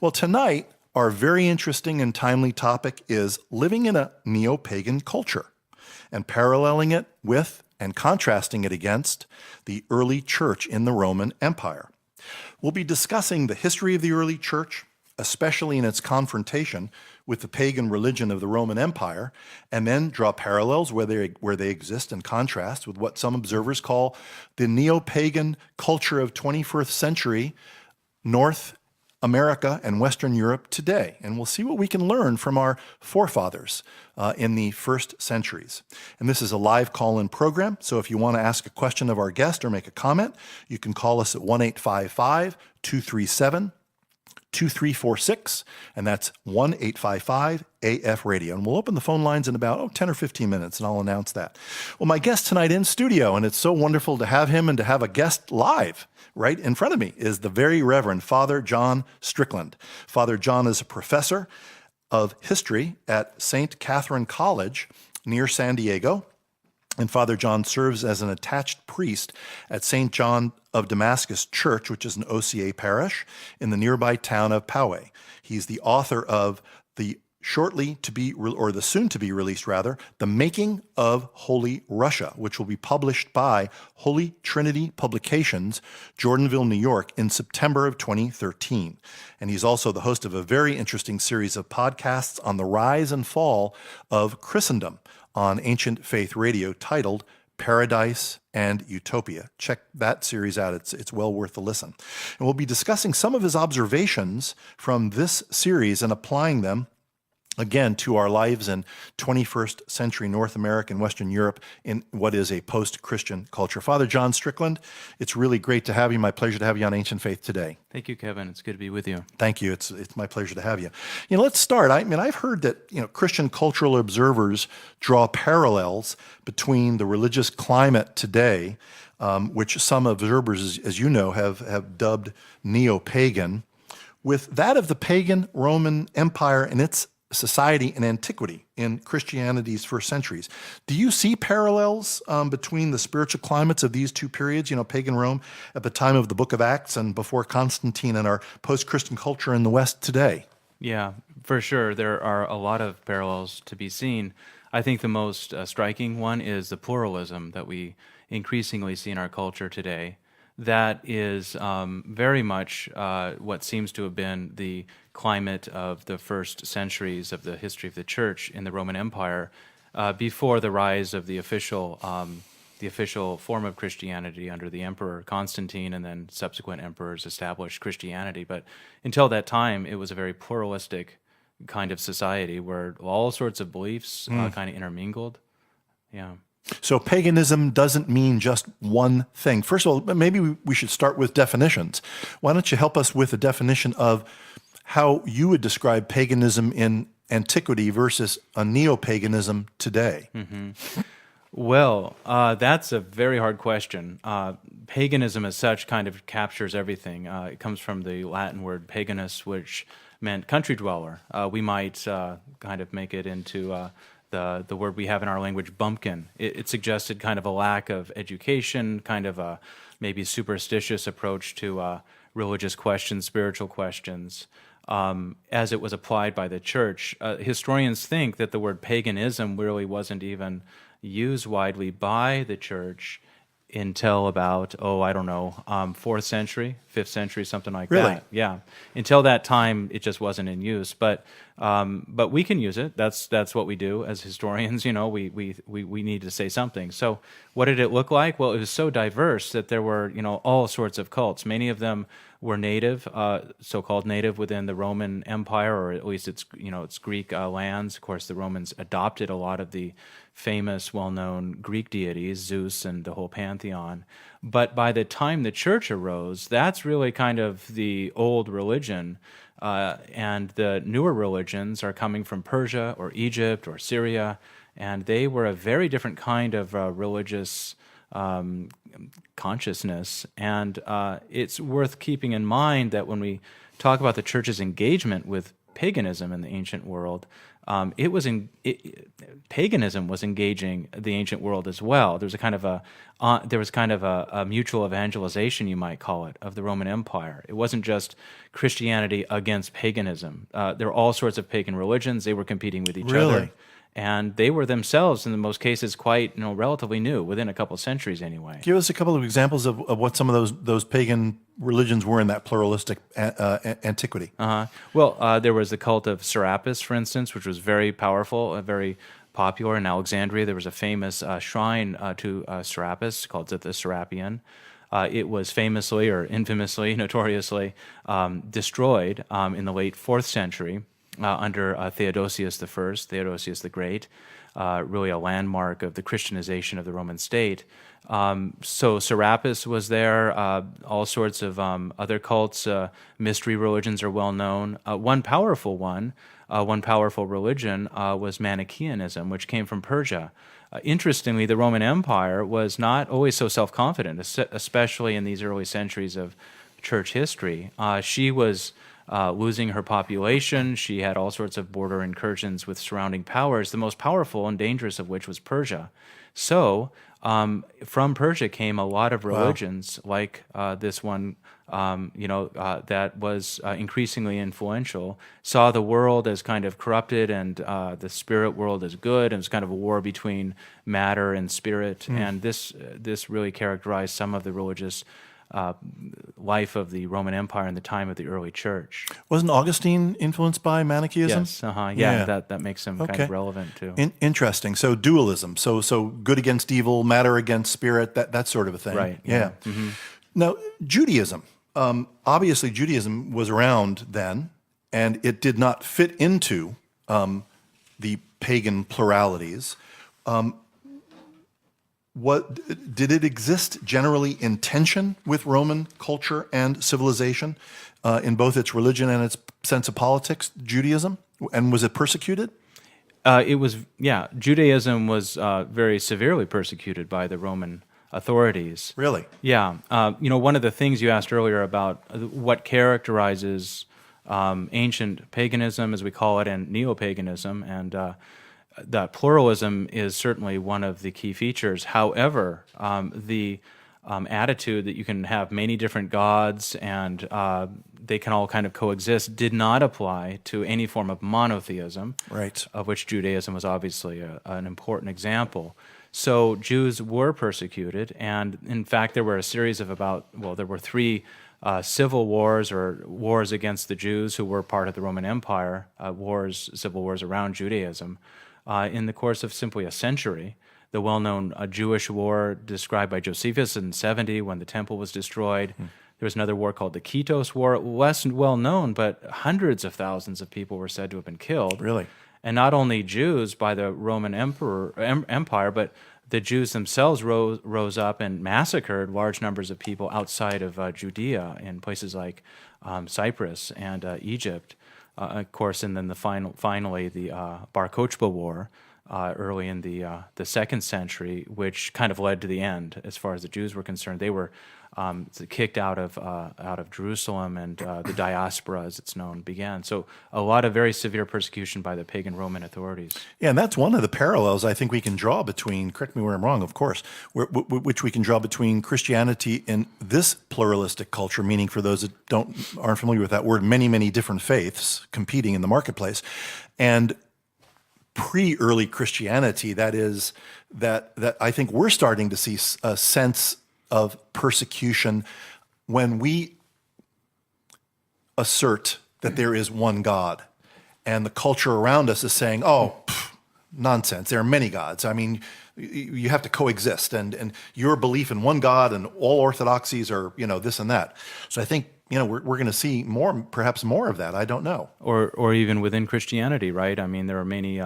Well, tonight, our very interesting and timely topic is living in a neo-pagan culture and paralleling it with and contrasting it against the early church in the Roman Empire. We'll be discussing the history of the early church, especially in its confrontation with the pagan religion of the Roman Empire, and then draw parallels where they exist and contrast with what some observers call the neo-pagan culture of 21st century North America and Western Europe today. And we'll see what we can learn from our forefathers in the first centuries. And this is a live call-in program, so if you want to ask a question of our guest or make a comment, you can call us at 1-855-237-2346, and that's 1-855-AF-RADIO. And we'll open the phone lines in about 10 or 15 minutes, and I'll announce that. Well, my guest tonight in studio, and it's so wonderful to have him and to have a guest live right in front of me, is the very Reverend Father John Strickland. Father John is a professor of history at St. Catherine College near San Diego, and Father John serves as an attached priest at St. John of Damascus Church, which is an OCA parish in the nearby town of Poway. He's the author of the soon-to-be released, The Making of Holy Russia, which will be published by Holy Trinity Publications, Jordanville, New York, in September of 2013. And he's also the host of a very interesting series of podcasts on the rise and fall of Christendom on Ancient Faith Radio titled Paradise and Utopia. Check that series out. It's well worth a listen. And we'll be discussing some of his observations from this series and applying them again to our lives in 21st century North America and Western Europe in what is a post-Christian culture. Father John Strickland, it's really great to have you. My pleasure to have you on Ancient Faith today. Thank you, Kevin. It's good to be with you. Thank you. It's my pleasure to have you. Let's start. I've heard that Christian cultural observers draw parallels between the religious climate today, which some observers, as you know, have dubbed neo-pagan, with that of the pagan Roman Empire and its society and antiquity in Christianity's first centuries. Do you see parallels between the spiritual climates of these two periods, pagan Rome at the time of the Book of Acts and before Constantine, and our post-Christian culture in the West today? Yeah, for sure. There are a lot of parallels to be seen. I think the most striking one is the pluralism that we increasingly see in our culture today. That is very much what seems to have been the climate of the first centuries of the history of the Church in the Roman Empire, before the rise of the official form of Christianity under the Emperor Constantine, and then subsequent emperors established Christianity. But until that time, it was a very pluralistic kind of society where all sorts of beliefs kind of intermingled. Yeah. So paganism doesn't mean just one thing. First of all, maybe we should start with definitions. Why don't you help us with a definition of how you would describe paganism in antiquity versus a neo-paganism today? Mm-hmm. Well, that's a very hard question. Paganism as such kind of captures everything. It comes from the Latin word paganus, which meant country dweller. We might kind of make it into the word we have in our language, bumpkin. It suggested kind of a lack of education, kind of a maybe superstitious approach to religious questions, spiritual questions, as it was applied by the church. Historians think that the word paganism really wasn't even used widely by the church until about, 4th century, 5th century, something like really? That. Yeah. Until that time, it just wasn't in use. But we can use it. That's what we do as historians. We need to say something. So what did it look like? Well, it was so diverse that there were, all sorts of cults. Many of them were native, so-called native within the Roman Empire, or at least its Greek lands. Of course, the Romans adopted a lot of the famous, well-known Greek deities, Zeus and the whole pantheon. But by the time the church arose, that's really kind of the old religion, and the newer religions are coming from Persia or Egypt or Syria, and they were a very different kind of religious consciousness. And it's worth keeping in mind that when we talk about the church's engagement with paganism in the ancient world, paganism was engaging the ancient world as well. There was kind of a mutual evangelization, you might call it, of the Roman Empire. It wasn't just Christianity against paganism. There were all sorts of pagan religions. They were competing with each Really? other. And they were themselves, in most cases, quite relatively new, within a couple centuries anyway. Give us a couple of examples of what some of those pagan religions were in that pluralistic antiquity. Well, there was the cult of Serapis, for instance, which was very powerful, very popular. In Alexandria, there was a famous shrine to Serapis called the Serapion. It was famously or infamously, notoriously destroyed in the late 4th century. Under Theodosius I, Theodosius the Great, really a landmark of the Christianization of the Roman state. So Serapis was there, all sorts of other cults, mystery religions are well known. One powerful religion was Manichaeanism, which came from Persia. Interestingly, the Roman Empire was not always so self-confident, especially in these early centuries of church history. She was losing her population. She had all sorts of border incursions with surrounding powers, the most powerful and dangerous of which was Persia. So from Persia came a lot of religions like this one, that was increasingly influential, saw the world as kind of corrupted and the spirit world as good, and it was kind of a war between matter and spirit. And this really characterized some of the religious life of the Roman Empire in the time of the early church. Wasn't Augustine influenced by Manichaeism? Yes, yeah. That makes him kind of relevant too. Interesting. So dualism. So good against evil, matter against spirit. That sort of a thing. Right. Yeah. Mm-hmm. Now Judaism. Obviously, Judaism was around then, and it did not fit into the pagan pluralities. What did it exist generally in tension with Roman culture and civilization in both its religion and its sense of politics, Judaism? And was it persecuted? Judaism was very severely persecuted by the Roman authorities. Really? Yeah. One of the things you asked earlier about what characterizes ancient paganism, as we call it, and Neo-Paganism, and that pluralism is certainly one of the key features. However, the attitude that you can have many different gods and they can all kind of coexist did not apply to any form of monotheism, right? Of which Judaism was obviously an important example. So Jews were persecuted, and in fact there were a series of there were 3 civil wars or wars against the Jews who were part of the Roman Empire, civil wars around Judaism. In the course of simply a century, the well-known Jewish war described by Josephus in 70 when the temple was destroyed. There was another war called the Kitos War, less well-known, but hundreds of thousands of people were said to have been killed. Really? And not only Jews by the Roman Empire, but the Jews themselves rose up and massacred large numbers of people outside of Judea in places like Cyprus and Egypt. Of course, and then finally the Bar Kokhba War early in the 2nd century, which kind of led to the end as far as the Jews were concerned. They were kicked out of Jerusalem, and the diaspora, as it's known, began. So a lot of very severe persecution by the pagan Roman authorities. Yeah, and that's one of the parallels I think we can draw between, correct me where I'm wrong, of course, which we can draw between Christianity and this pluralistic culture, meaning for those that aren't familiar with that word, many, many different faiths competing in the marketplace, and pre-early Christianity, that I think we're starting to see a sense of persecution when we assert that there is one God, and the culture around us is saying, nonsense, there are many gods. I mean, you have to coexist, and your belief in one God and all orthodoxies are, this and that. So I think, we're going to see perhaps more of that. I don't know. Or even within Christianity, right? I mean, there are many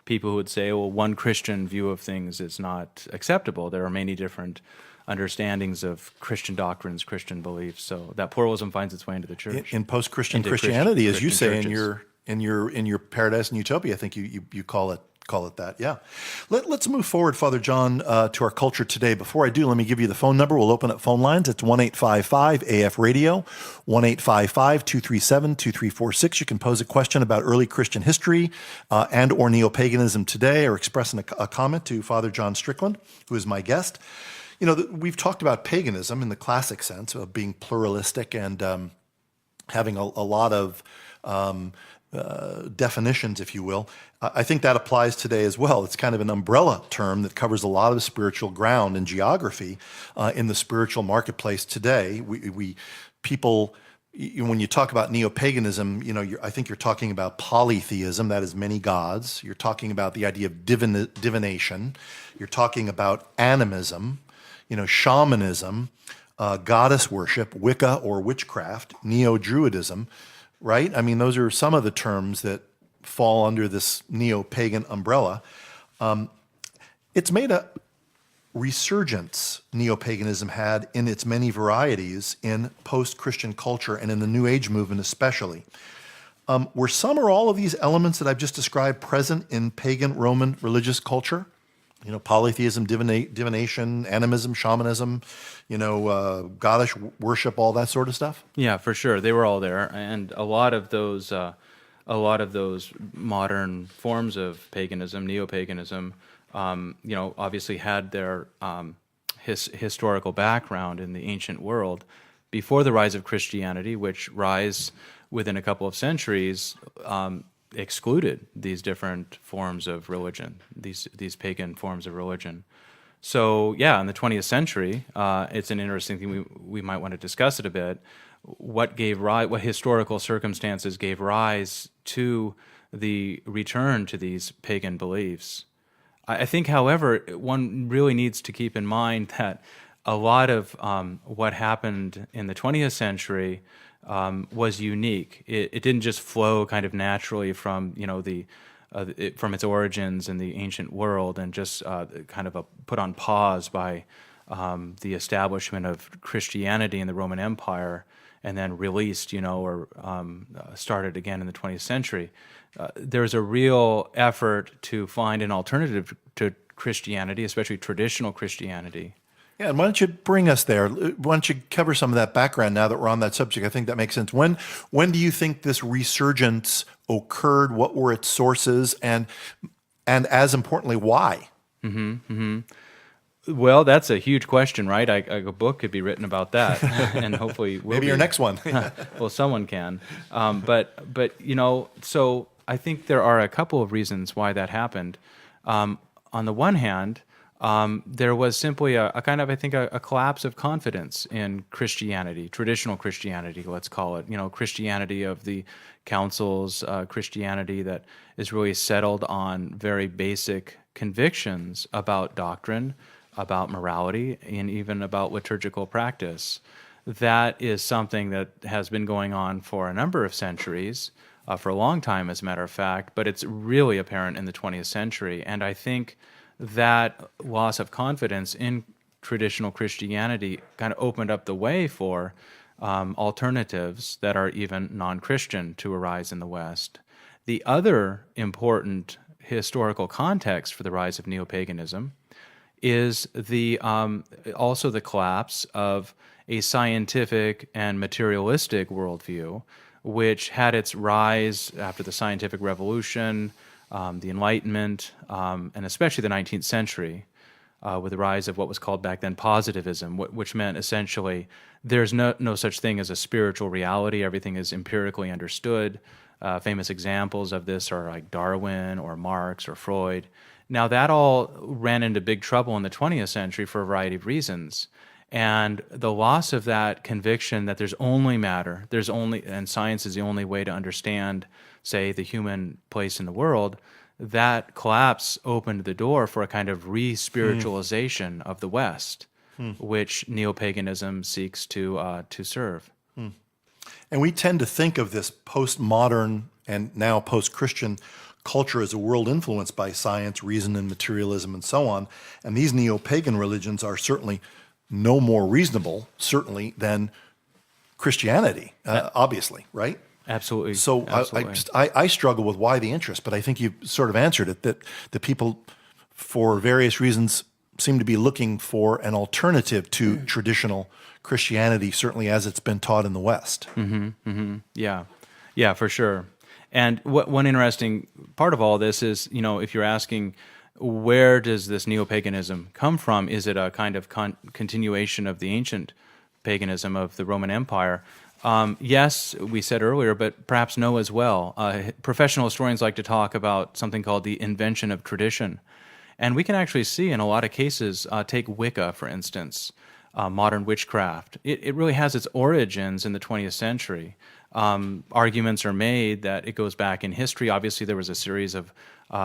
people who would say, well, one Christian view of things is not acceptable. There are many different understandings of Christian doctrines, Christian beliefs. So that pluralism finds its way into the church. In post-Christian Christianity, as you say churches. in your Paradise and Utopia, I think you call it call it that, yeah. Let's move forward, Father John, to our culture today. Before I do, let me give you the phone number. We'll open up phone lines. It's 1-855-AF-RADIO, 1-855-237-2346. You can pose a question about early Christian history and or neo-paganism today, or express a comment to Father John Strickland, who is my guest. You know, we've talked about paganism in the classic sense of being pluralistic and having a lot of definitions, if you will. I think that applies today as well. It's kind of an umbrella term that covers a lot of spiritual ground and geography in the spiritual marketplace today. People, when you talk about neo-paganism, you know, I think you're talking about polytheism, that is many gods. You're talking about the idea of divination. You're talking about animism, you know, shamanism, goddess worship, Wicca or witchcraft, neo-Druidism, right? I mean, those are some of the terms that fall under this neo-pagan umbrella. It's made a resurgence, neo-paganism had, in its many varieties in post-Christian culture and in the New Age movement especially. Were some or all of these elements that I've just described present in pagan Roman religious culture? You know, polytheism, divination, animism, shamanism, you know, goddess worship, all that sort of stuff? Yeah, for sure. They were all there. And a lot of those modern forms of paganism, neo-paganism, you know, obviously had their historical background in the ancient world before the rise of Christianity, which rise within a couple of centuries excluded these different forms of religion, these pagan forms of religion. So yeah, in the 20th century, it's an interesting thing. We might want to discuss it a bit. What historical circumstances gave rise to the return to these pagan beliefs? I think, however, one really needs to keep in mind that a lot of what happened in the 20th century was unique. It didn't just flow kind of naturally from, you know, from its origins in the ancient world and just kind of put on pause by the establishment of Christianity in the Roman Empire and then released, you know, or started again in the 20th century. There's a real effort to find an alternative to Christianity, especially traditional Christianity. Yeah, and why don't you bring us there? Why don't you cover some of that background now that we're on that subject? I think that makes sense. When do you think this resurgence occurred? What were its sources? And as importantly, why? Well, that's a huge question, right? A book could be written about that, and hopefully maybe your next one. Well, someone can. But you know, so I think there are a couple of reasons why that happened. On the one hand, there was simply a kind of, I think, a collapse of confidence in Christianity, traditional Christianity, let's call it. You know, Christianity of the councils, Christianity that is really settled on very basic convictions about doctrine, about morality, and even about liturgical practice. That is something that has been going on for a number of centuries, for a long time, as a matter of fact, but it's really apparent in the 20th century. And I think that loss of confidence in traditional Christianity kind of opened up the way for alternatives that are even non-Christian to arise in the West. The other important historical context for the rise of neo-paganism is also the collapse of a scientific and materialistic worldview, which had its rise after the scientific revolution, the Enlightenment, and especially the 19th century, with the rise of what was called back then positivism, which meant essentially there's no such thing as a spiritual reality. Everything is empirically understood. Famous examples of this are like Darwin or Marx or Freud. Now, that all ran into big trouble in the 20th century for a variety of reasons. And the loss of that conviction that there's only matter, and science is the only way to understand, say, the human place in the world, that collapse opened the door for a kind of re-spiritualization of the West, which neo-paganism seeks to serve. And we tend to think of this postmodern and now post-Christian culture as a world influenced by science, reason, and materialism, and so on. And these neo-pagan religions are certainly no more reasonable, certainly, than Christianity, obviously, right? Absolutely. So Absolutely. I struggle with why the interest, but I think you've sort of answered it, that the people, for various reasons, seem to be looking for an alternative to traditional Christianity, certainly as it's been taught in the West. Yeah, yeah, for sure. And one interesting part of all this is, if you're asking where does this neo-paganism come from, is it a kind of continuation of the ancient paganism of the Roman Empire? Yes, we said earlier, but perhaps no as well. Professional historians like to talk about something called the invention of tradition. And we can actually see in a lot of cases, take Wicca, for instance, modern witchcraft. It really has its origins in the 20th century. Arguments are made that it goes back in history. Obviously, there was a series of,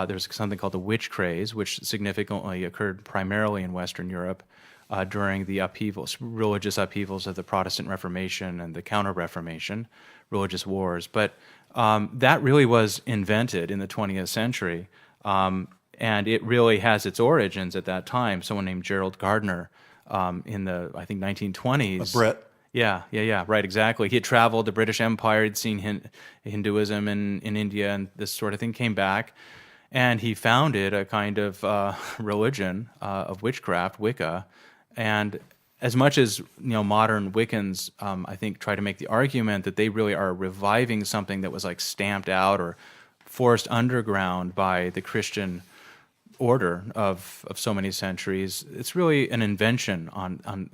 there's something called the witch craze, which significantly occurred primarily in Western Europe during the religious upheavals of the Protestant Reformation and the Counter-Reformation, religious wars. But that really was invented in the 20th century. And it really has its origins at that time. Someone named Gerald Gardner in the, I think, 1920s. A Brit. Yeah, right, exactly. He had traveled the British Empire, had seen Hinduism in India and this sort of thing, came back, and he founded a kind of religion of witchcraft, Wicca. And as much as modern Wiccans, I think, try to make the argument that they really are reviving something that was like stamped out or forced underground by the Christian order of so many centuries, it's really an invention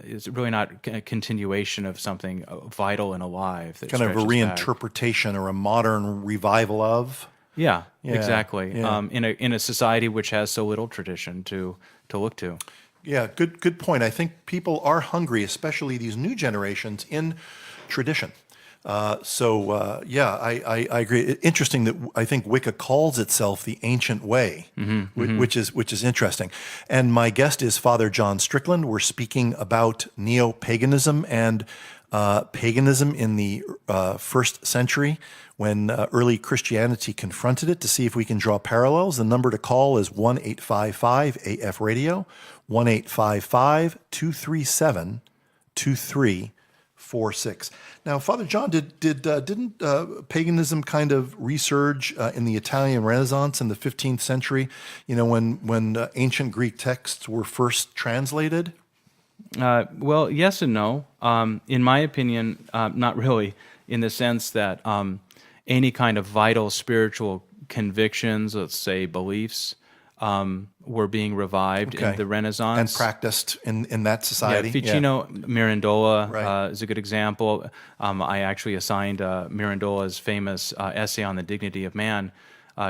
it's really not a continuation of something vital and alive. That Kind of a stretches back. reinterpretation or a modern revival of. Yeah, Yeah, exactly. yeah. In a society which has so little tradition to look to. Yeah, good point. I think people are hungry, especially these new generations, in tradition. I agree. Interesting that I think Wicca calls itself the ancient way, which is interesting. And my guest is Father John Strickland. We're speaking about neo-paganism and paganism in the first century, when early Christianity confronted it, to see if we can draw parallels. The number to call is 1-855-AF-RADIO, 1-855-237-2346. Now, Father John, didn't paganism kind of resurge in the Italian Renaissance in the 15th century? When ancient Greek texts were first translated. Well, yes and no. In my opinion, not really, in the sense that any kind of vital spiritual convictions, let's say beliefs, were being revived in the Renaissance. And practiced in that society. Yeah, Ficino Mirandola Right. is a good example. I actually assigned Mirandola's famous essay on the dignity of man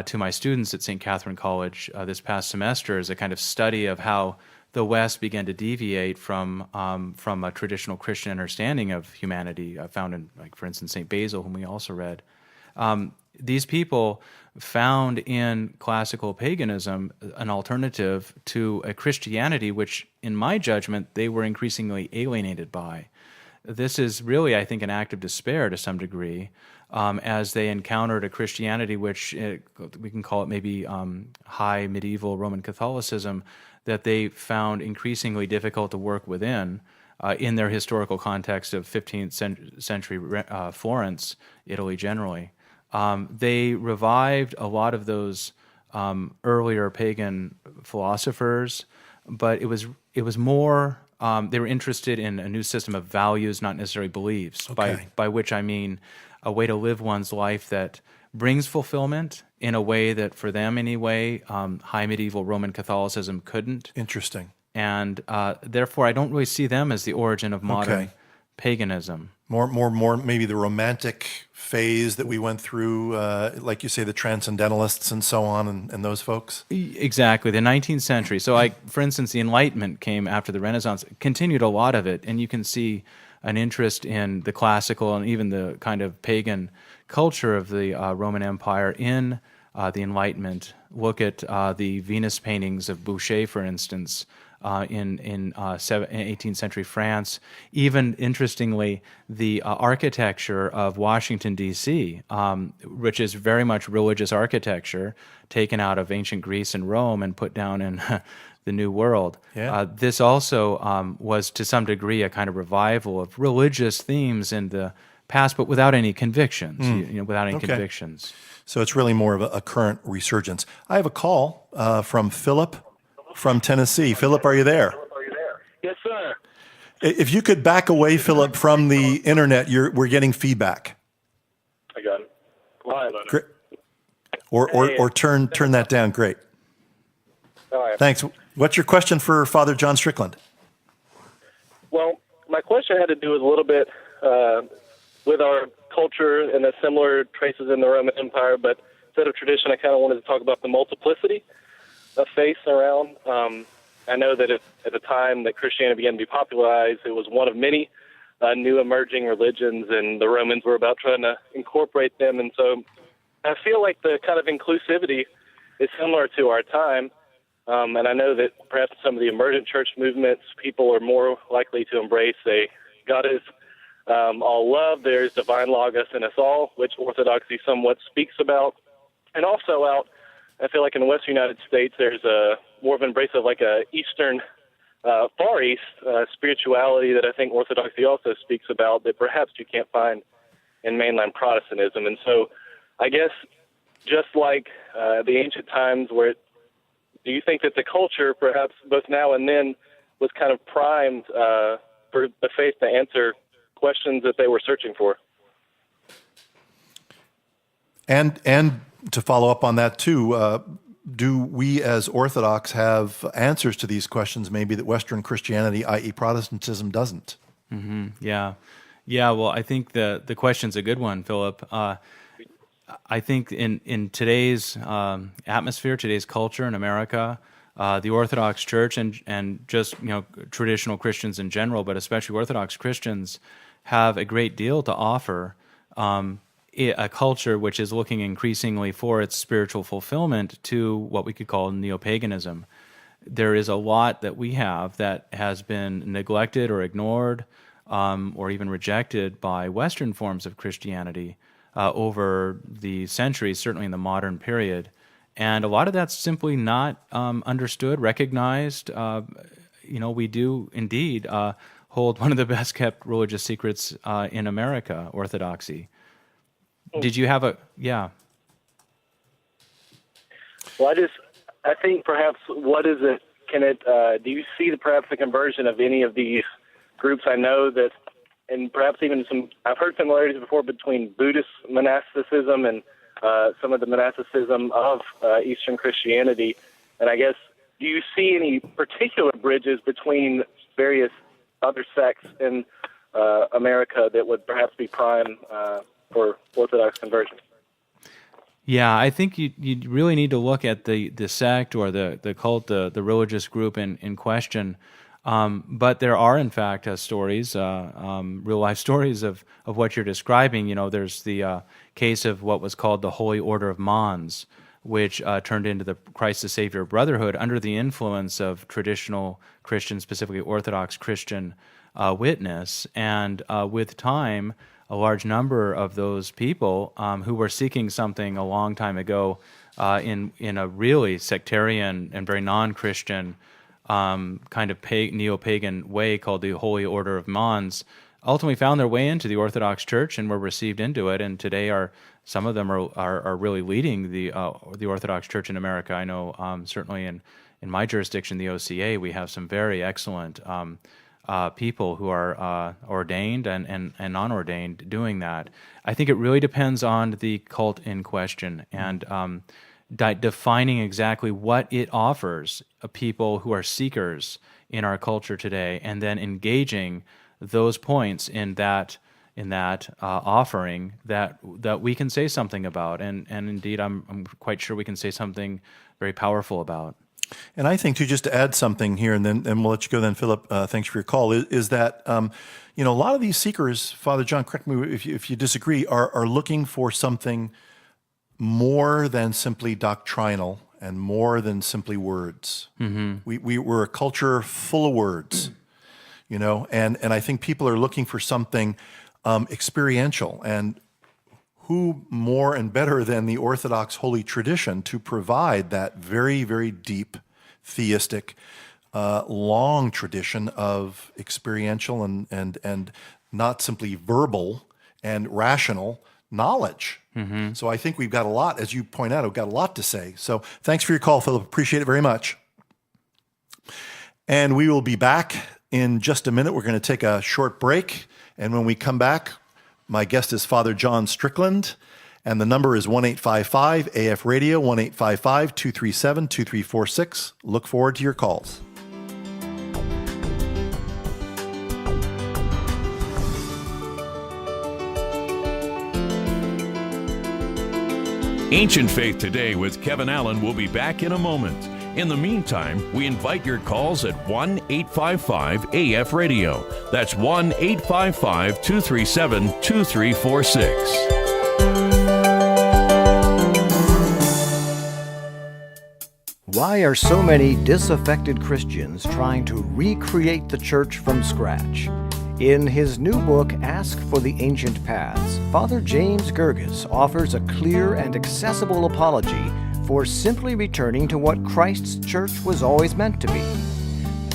to my students at St. Catherine College this past semester as a kind of study of how the West began to deviate from a traditional Christian understanding of humanity found in, like, for instance, St. Basil, whom we also read. These people found in classical paganism an alternative to a Christianity which, in my judgment, they were increasingly alienated by. This is really, I think, an act of despair to some degree, as they encountered a Christianity which we can call it maybe high medieval Roman Catholicism, that they found increasingly difficult to work within in their historical context of 15th century Florence, Italy generally. They revived a lot of those earlier pagan philosophers, but it was more, they were interested in a new system of values, not necessarily beliefs, by which I mean a way to live one's life that brings fulfillment in a way that, for them anyway, high medieval Roman Catholicism couldn't. Interesting. And therefore, I don't really see them as the origin of modern paganism. More maybe the romantic phase that we went through, like you say, the transcendentalists and so on, and those folks. Exactly, the 19th century. So, for instance, the Enlightenment came after the Renaissance, continued a lot of it, and you can see an interest in the classical and even the kind of pagan culture of the Roman Empire in the Enlightenment. Look at the Venus paintings of Boucher, for instance, in 18th century France. Even, interestingly, the architecture of Washington, D.C., which is very much religious architecture taken out of ancient Greece and Rome and put down in the New World. This also was, to some degree, a kind of revival of religious themes in the past, but without any convictions. Without any Okay. convictions. So it's really more of a current resurgence. I have a call from Philip from Tennessee. Philip, are you there? Yes, sir. If you could back away, Philip, from the internet, we're getting feedback. I got it. Quiet. Great. Or turn that down. Great. All right. Thanks. What's your question for Father John Strickland? Well, my question had to do with a little bit with our culture and the similar traces in the Roman Empire, but instead of tradition, I kind of wanted to talk about the multiplicity of faiths around. I know that at the time that Christianity began to be popularized, it was one of many new emerging religions, and the Romans were about trying to incorporate them. And so I feel like the kind of inclusivity is similar to our time. And I know that perhaps some of the emergent church movements, people are more likely to embrace God is all love, there's divine logos in us all, which Orthodoxy somewhat speaks about. And also I feel like in the Western United States, there's more of an embrace of like a Eastern, Far East spirituality that I think Orthodoxy also speaks about that perhaps you can't find in mainline Protestantism. And so I guess just like the ancient times do you think that the culture, perhaps both now and then, was kind of primed for the faith to answer questions that they were searching for? And to follow up on that too, do we as Orthodox have answers to these questions maybe that Western Christianity, i.e. Protestantism, doesn't? Mm-hmm. Yeah. Well, I think the question's a good one, Philip. I think in today's atmosphere, today's culture in America, the Orthodox Church and just traditional Christians in general, but especially Orthodox Christians, have a great deal to offer. A culture which is looking increasingly for its spiritual fulfillment to what we could call Neo-Paganism. There is a lot that we have that has been neglected or ignored or even rejected by Western forms of Christianity over the centuries, certainly in the modern period. And a lot of that's simply not understood, recognized. We do indeed hold one of the best kept religious secrets in America, Orthodoxy. Did you have yeah. Well, I think perhaps what is it, do you see perhaps the conversion of any of these groups? I know that, and perhaps even I've heard similarities before between Buddhist monasticism and some of the monasticism of Eastern Christianity. And I guess, do you see any particular bridges between various other sects in America that would perhaps be prime for Orthodox conversion? Yeah, I think you really need to look at the sect or the cult, the religious group in question. But there are, in fact, stories, real life stories of what you're describing. There's the case of what was called the Holy Order of Mons, which turned into the Christ the Savior Brotherhood under the influence of traditional Christian, specifically Orthodox Christian witness. And with time, a large number of those people who were seeking something a long time ago in a really sectarian and very non-Christian kind of neo-pagan way called the Holy Order of Mons, ultimately found their way into the Orthodox Church and were received into it. And today, some of them are really leading the Orthodox Church in America. I know certainly in my jurisdiction, the OCA, we have some very excellent people who are ordained and non-ordained doing that. I think it really depends on the cult in question and defining exactly what it offers people who are seekers in our culture today, and then engaging those points in that offering that we can say something about, and indeed I'm quite sure we can say something very powerful about. And I think, too, just to add something here, and we'll let you go then, Philip, thanks for your call, is that, a lot of these seekers, Father John, correct me if you disagree, are looking for something more than simply doctrinal and more than simply words. Mm-hmm. We're a culture full of words, and I think people are looking for something experiential. And who more and better than the Orthodox holy tradition to provide that very, very deep, theistic, long tradition of experiential and not simply verbal and rational knowledge. So I think we've got a lot, as you point out, we've got a lot to say. So thanks for your call, Philip. Appreciate it very much. And we will be back in just a minute. We're going to take a short break. And when we come back, my guest is Father John Strickland. And the number is 1-855-AF-RADIO, 1-855-237-2346. Look forward to your calls. Ancient Faith Today with Kevin Allen will be back in a moment. In the meantime, we invite your calls at 1-855-AF-RADIO. That's 1-855-237-2346. Why are so many disaffected Christians trying to recreate the church from scratch? In his new book, Ask for the Ancient Paths, Father James Gerges offers a clear and accessible apology for simply returning to what Christ's church was always meant to be.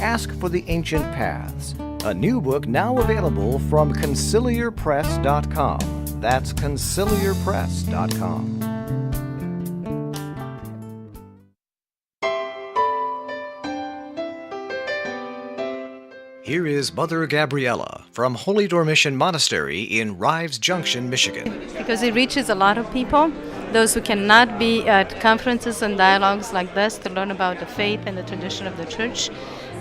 Ask for the Ancient Paths, a new book now available from conciliarpress.com. That's conciliarpress.com. Here is Mother Gabriella from Holy Dormition Monastery in Rives Junction, Michigan. Because it reaches a lot of people, those who cannot be at conferences and dialogues like this to learn about the faith and the tradition of the church.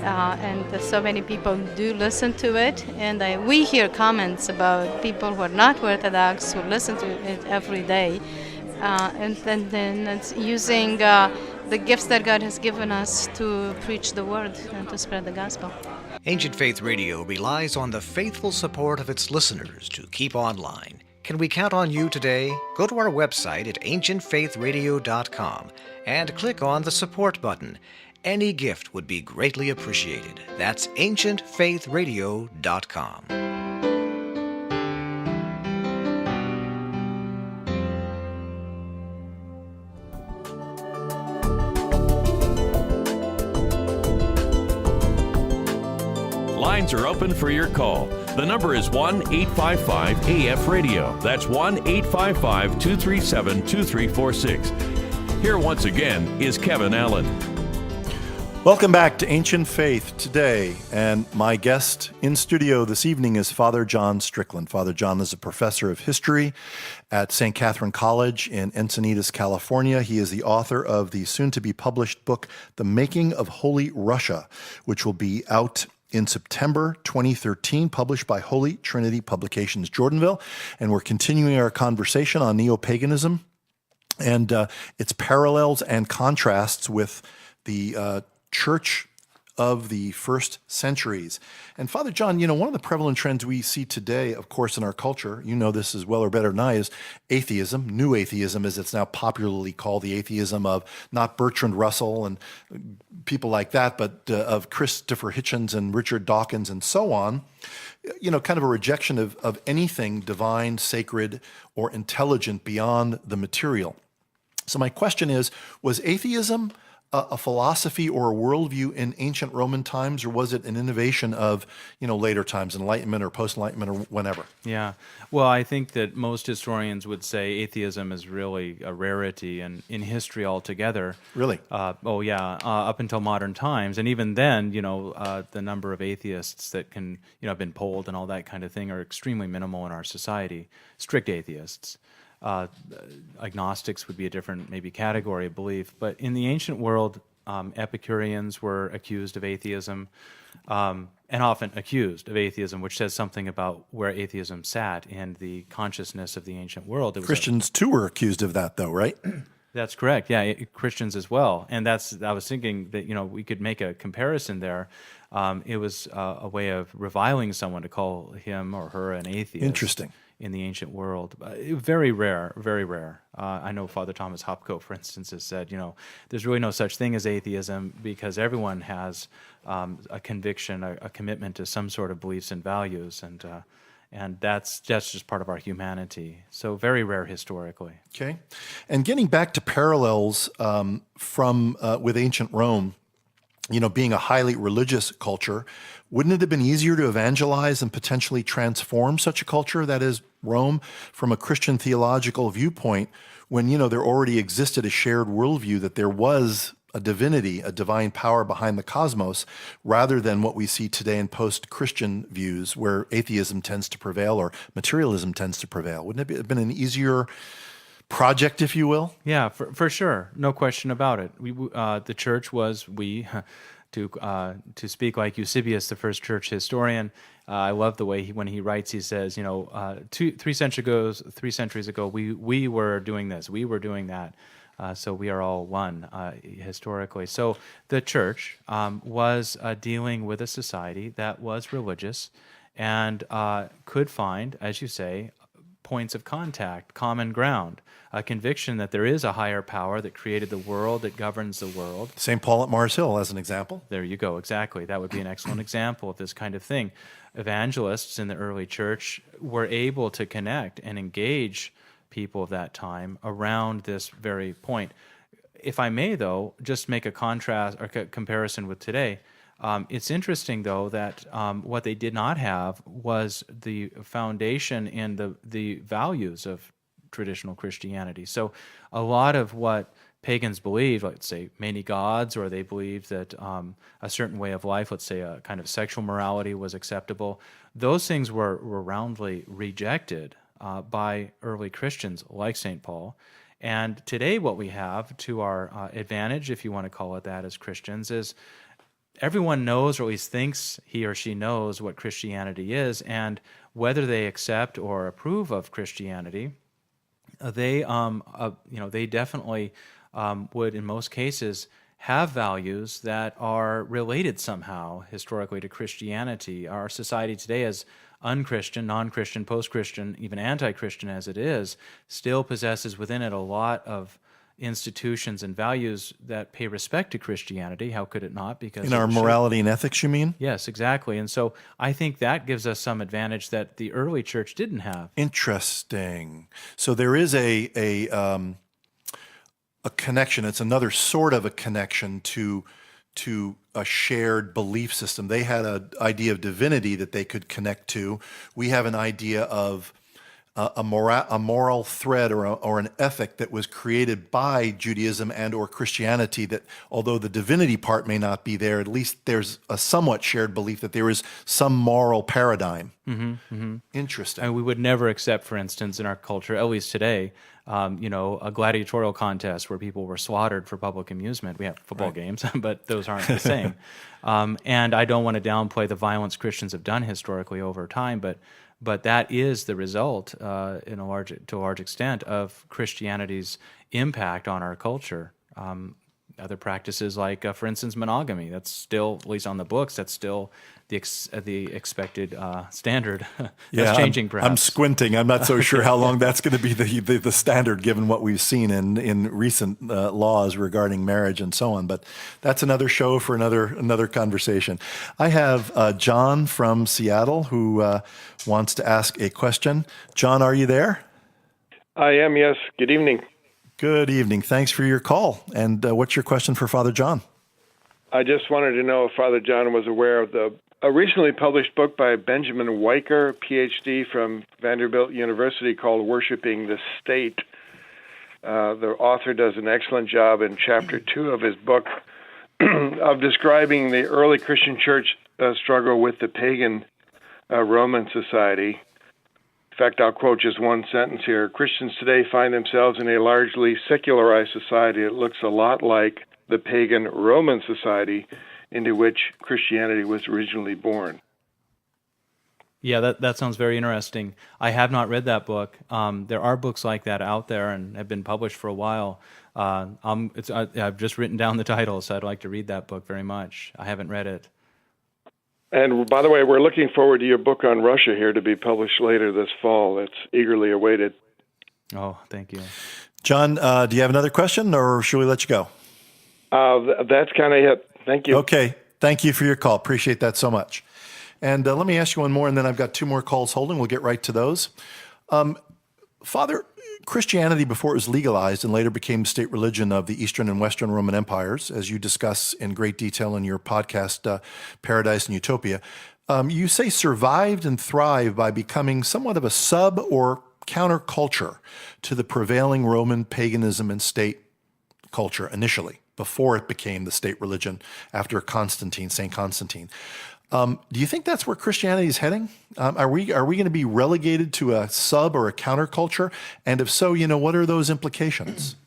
And so many people do listen to it, and we hear comments about people who are not Orthodox who listen to it every day. And then it's using the gifts that God has given us to preach the word and to spread the gospel. Ancient Faith Radio relies on the faithful support of its listeners to keep online. Can we count on you today? Go to our website at ancientfaithradio.com and click on the support button. Any gift would be greatly appreciated. That's ancientfaithradio.com. Lines are open for your call. The number is 1-855-AF-RADIO. That's 1-855-237-2346. Here once again is Kevin Allen. Welcome back to Ancient Faith Today. And my guest in studio this evening is Father John Strickland. Father John is a professor of history at St. Catherine College in Encinitas, California. He is the author of the soon-to-be-published book, The Making of Holy Russia, which will be out in September 2013, published by Holy Trinity Publications, Jordanville. And we're continuing our conversation on Neo-Paganism and its parallels and contrasts with the church of the first centuries. And Father John, one of the prevalent trends we see today, of course, in our culture, you know this as well or better than I, is atheism, new atheism, as it's now popularly called, the atheism of not Bertrand Russell and people like that, but of Christopher Hitchens and Richard Dawkins and so on. Kind of a rejection of anything divine, sacred, or intelligent beyond the material. So my question is, was atheism a philosophy or a worldview in ancient Roman times, or was it an innovation of, later times, Enlightenment or post-Enlightenment or whenever? Yeah. Well, I think that most historians would say atheism is really a rarity in history altogether. Really? Up until modern times. And even then, the number of atheists that can, have been polled and all that kind of thing are extremely minimal in our society. Strict atheists. Agnostics would be a different maybe category of belief, but in the ancient world, Epicureans were accused of atheism, and often accused of atheism, which says something about where atheism sat in the consciousness of the ancient world. Christians too were accused of that, though, right? That's correct. Yeah, Christians as well. And I was thinking that we could make a comparison there. It was a way of reviling someone to call him or her an atheist. Interesting. In the ancient world. Very rare, very rare. I know Father Thomas Hopko, for instance, has said, there's really no such thing as atheism because everyone has a conviction, a commitment to some sort of beliefs and values, and that's just part of our humanity. So very rare historically. Okay. And getting back to parallels with ancient Rome, being a highly religious culture, wouldn't it have been easier to evangelize and potentially transform such a culture, that is Rome, from a Christian theological viewpoint when, there already existed a shared worldview that there was a divinity, a divine power behind the cosmos, rather than what we see today in post-Christian views where atheism tends to prevail or materialism tends to prevail? Wouldn't it have been an easier project, if you will? Yeah, for sure, no question about it. The church was to speak like Eusebius, the first church historian. I love the way when he writes, he says, 3 centuries ago, we were doing this, we were doing that. So we are all one historically. So the church was dealing with a society that was religious and could find, as you say, points of contact, common ground, a conviction that there is a higher power that created the world, that governs the world. St. Paul at Mars Hill, as an example. There you go, exactly. That would be an excellent example of this kind of thing. Evangelists in the early church were able to connect and engage people of that time around this very point. If I may, though, just make a contrast or comparison with today, it's interesting, though, that what they did not have was the foundation and the values of traditional Christianity. So a lot of what pagans believed, let's say many gods, or they believed that a certain way of life, let's say a kind of sexual morality was acceptable, those things were roundly rejected by early Christians like St. Paul. And today what we have to our advantage, if you want to call it that as Christians, is everyone knows, or at least thinks he or she knows, what Christianity is, and whether they accept or approve of Christianity, they definitely would, in most cases, have values that are related somehow historically to Christianity. Our society today is unchristian, non-Christian, post-Christian, even anti-Christian as it is, still possesses within it a lot of institutions and values that pay respect to Christianity. How could it not? Because in our morality and ethics, you mean? Yes, exactly. And so I think that gives us some advantage that the early church didn't have. Interesting. So there is a connection. It's another sort of a connection to a shared belief system. They had an idea of divinity that they could connect to. We have an idea of a moral thread or an ethic that was created by Judaism and or Christianity, that although the divinity part may not be there, at least there's a somewhat shared belief that there is some moral paradigm. Interesting. And we would never accept, for instance, in our culture, at least today, a gladiatorial contest where people were slaughtered for public amusement. We have football games, but those aren't the same. And I don't want to downplay the violence Christians have done historically over time, but that is the result, to a large extent, of Christianity's impact on our culture. Other practices like, for instance, monogamy, that's still, at least on the books, that's still the expected standard. That's changing, perhaps. I'm squinting. I'm not so sure how long that's going to be the standard, given what we've seen in recent laws regarding marriage and so on. But that's another show for another conversation. I have John from Seattle who wants to ask a question. John, are you there? I am, yes. Good evening. Good evening. Thanks for your call. And what's your question for Father John? I just wanted to know if Father John was aware of a recently published book by Benjamin Weicker, PhD from Vanderbilt University, called Worshipping the State. The author does an excellent job in Chapter 2 of his book of describing the early Christian church struggle with the pagan Roman society. In fact, I'll quote just one sentence here. Christians today find themselves in a largely secularized society that looks a lot like the pagan Roman society into which Christianity was originally born. Yeah, that sounds very interesting. I have not read that book. There are books like that out there and have been published for a while. I've just written down the title, so I'd like to read that book very much. I haven't read it. And by the way, we're looking forward to your book on Russia here to be published later this fall. It's eagerly awaited. Oh, thank you. John, do you have another question, or should we let you go? That's kind of it. Thank you. Okay. Thank you for your call. Appreciate that so much. And let me ask you one more, and then I've got two more calls holding. We'll get right to those. Father, Christianity, before it was legalized and later became state religion of the Eastern and Western Roman empires, as you discuss in great detail in your podcast, Paradise and Utopia, you say survived and thrived by becoming somewhat of a sub or counterculture to the prevailing Roman paganism and state culture initially, before it became the state religion after Constantine, St. Constantine. Do you think that's where Christianity is heading? Are we going to be relegated to a sub or a counterculture? And if so, what are those implications?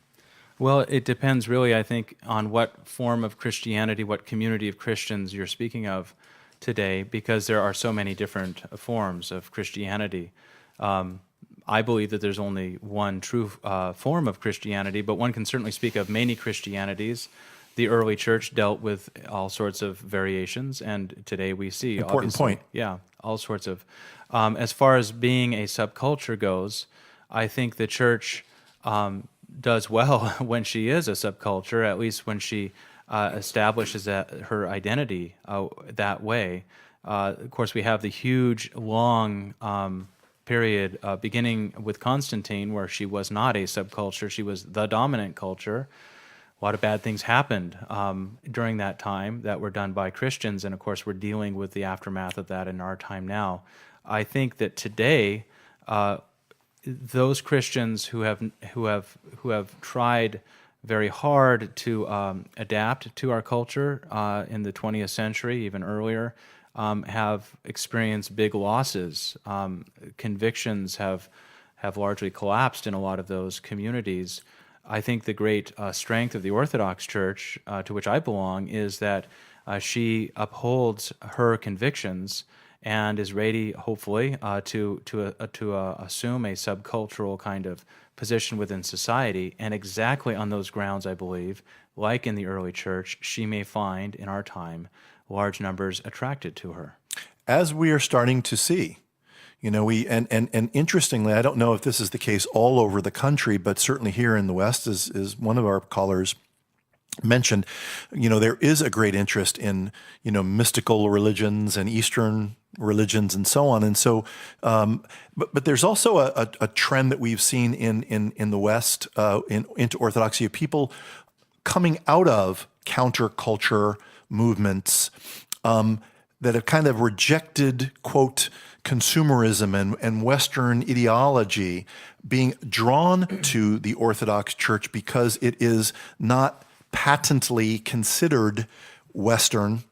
Well, it depends really, I think, on what form of Christianity, what community of Christians you're speaking of today, because there are so many different forms of Christianity. I believe that there's only one true form of Christianity, but one can certainly speak of many Christianities. The early church dealt with all sorts of variations, and today we see important point. Yeah, all sorts of. As far as being a subculture goes, I think the church does well when she is a subculture, at least when she establishes her identity that way. Of course, we have the huge, long period beginning with Constantine, where she was not a subculture; she was the dominant culture. A lot of bad things happened during that time that were done by Christians, and of course, we're dealing with the aftermath of that in our time now. I think that today, those Christians who have tried very hard to adapt to our culture in the 20th century, even earlier, have experienced big losses. Convictions have largely collapsed in a lot of those communities. I think the great strength of the Orthodox Church, to which I belong, is that she upholds her convictions and is ready, hopefully, to assume a subcultural kind of position within society. And exactly on those grounds, I believe, like in the early church, she may find in our time large numbers attracted to her. As we are starting to see. And interestingly, I don't know if this is the case all over the country, but certainly here in the West, is one of our callers mentioned, there is a great interest in, mystical religions and Eastern religions and so on. And so, but there's also a trend that we've seen in the West, into Orthodoxy, of people coming out of counterculture movements that have kind of rejected, quote, consumerism and Western ideology, being drawn to the Orthodox Church because it is not patently considered Western,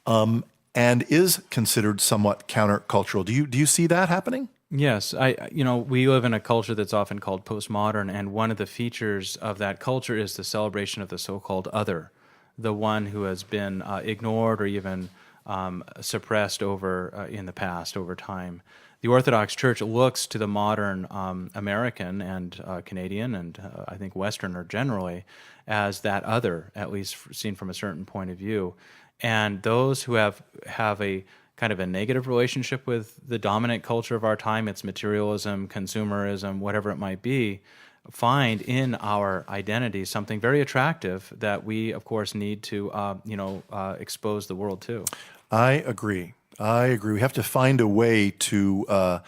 and is considered somewhat countercultural. Do you see that happening? Yes, we live in a culture that's often called postmodern, and one of the features of that culture is the celebration of the so-called other, the one who has been ignored or even suppressed in the past, over time. The Orthodox Church looks to the modern American and Canadian and I think Westerner generally as that other, at least seen from a certain point of view. And those who have a kind of a negative relationship with the dominant culture of our time, it's materialism, consumerism, whatever it might be, find in our identity something very attractive that we, of course, need to expose the world to. I agree. We have to find a way to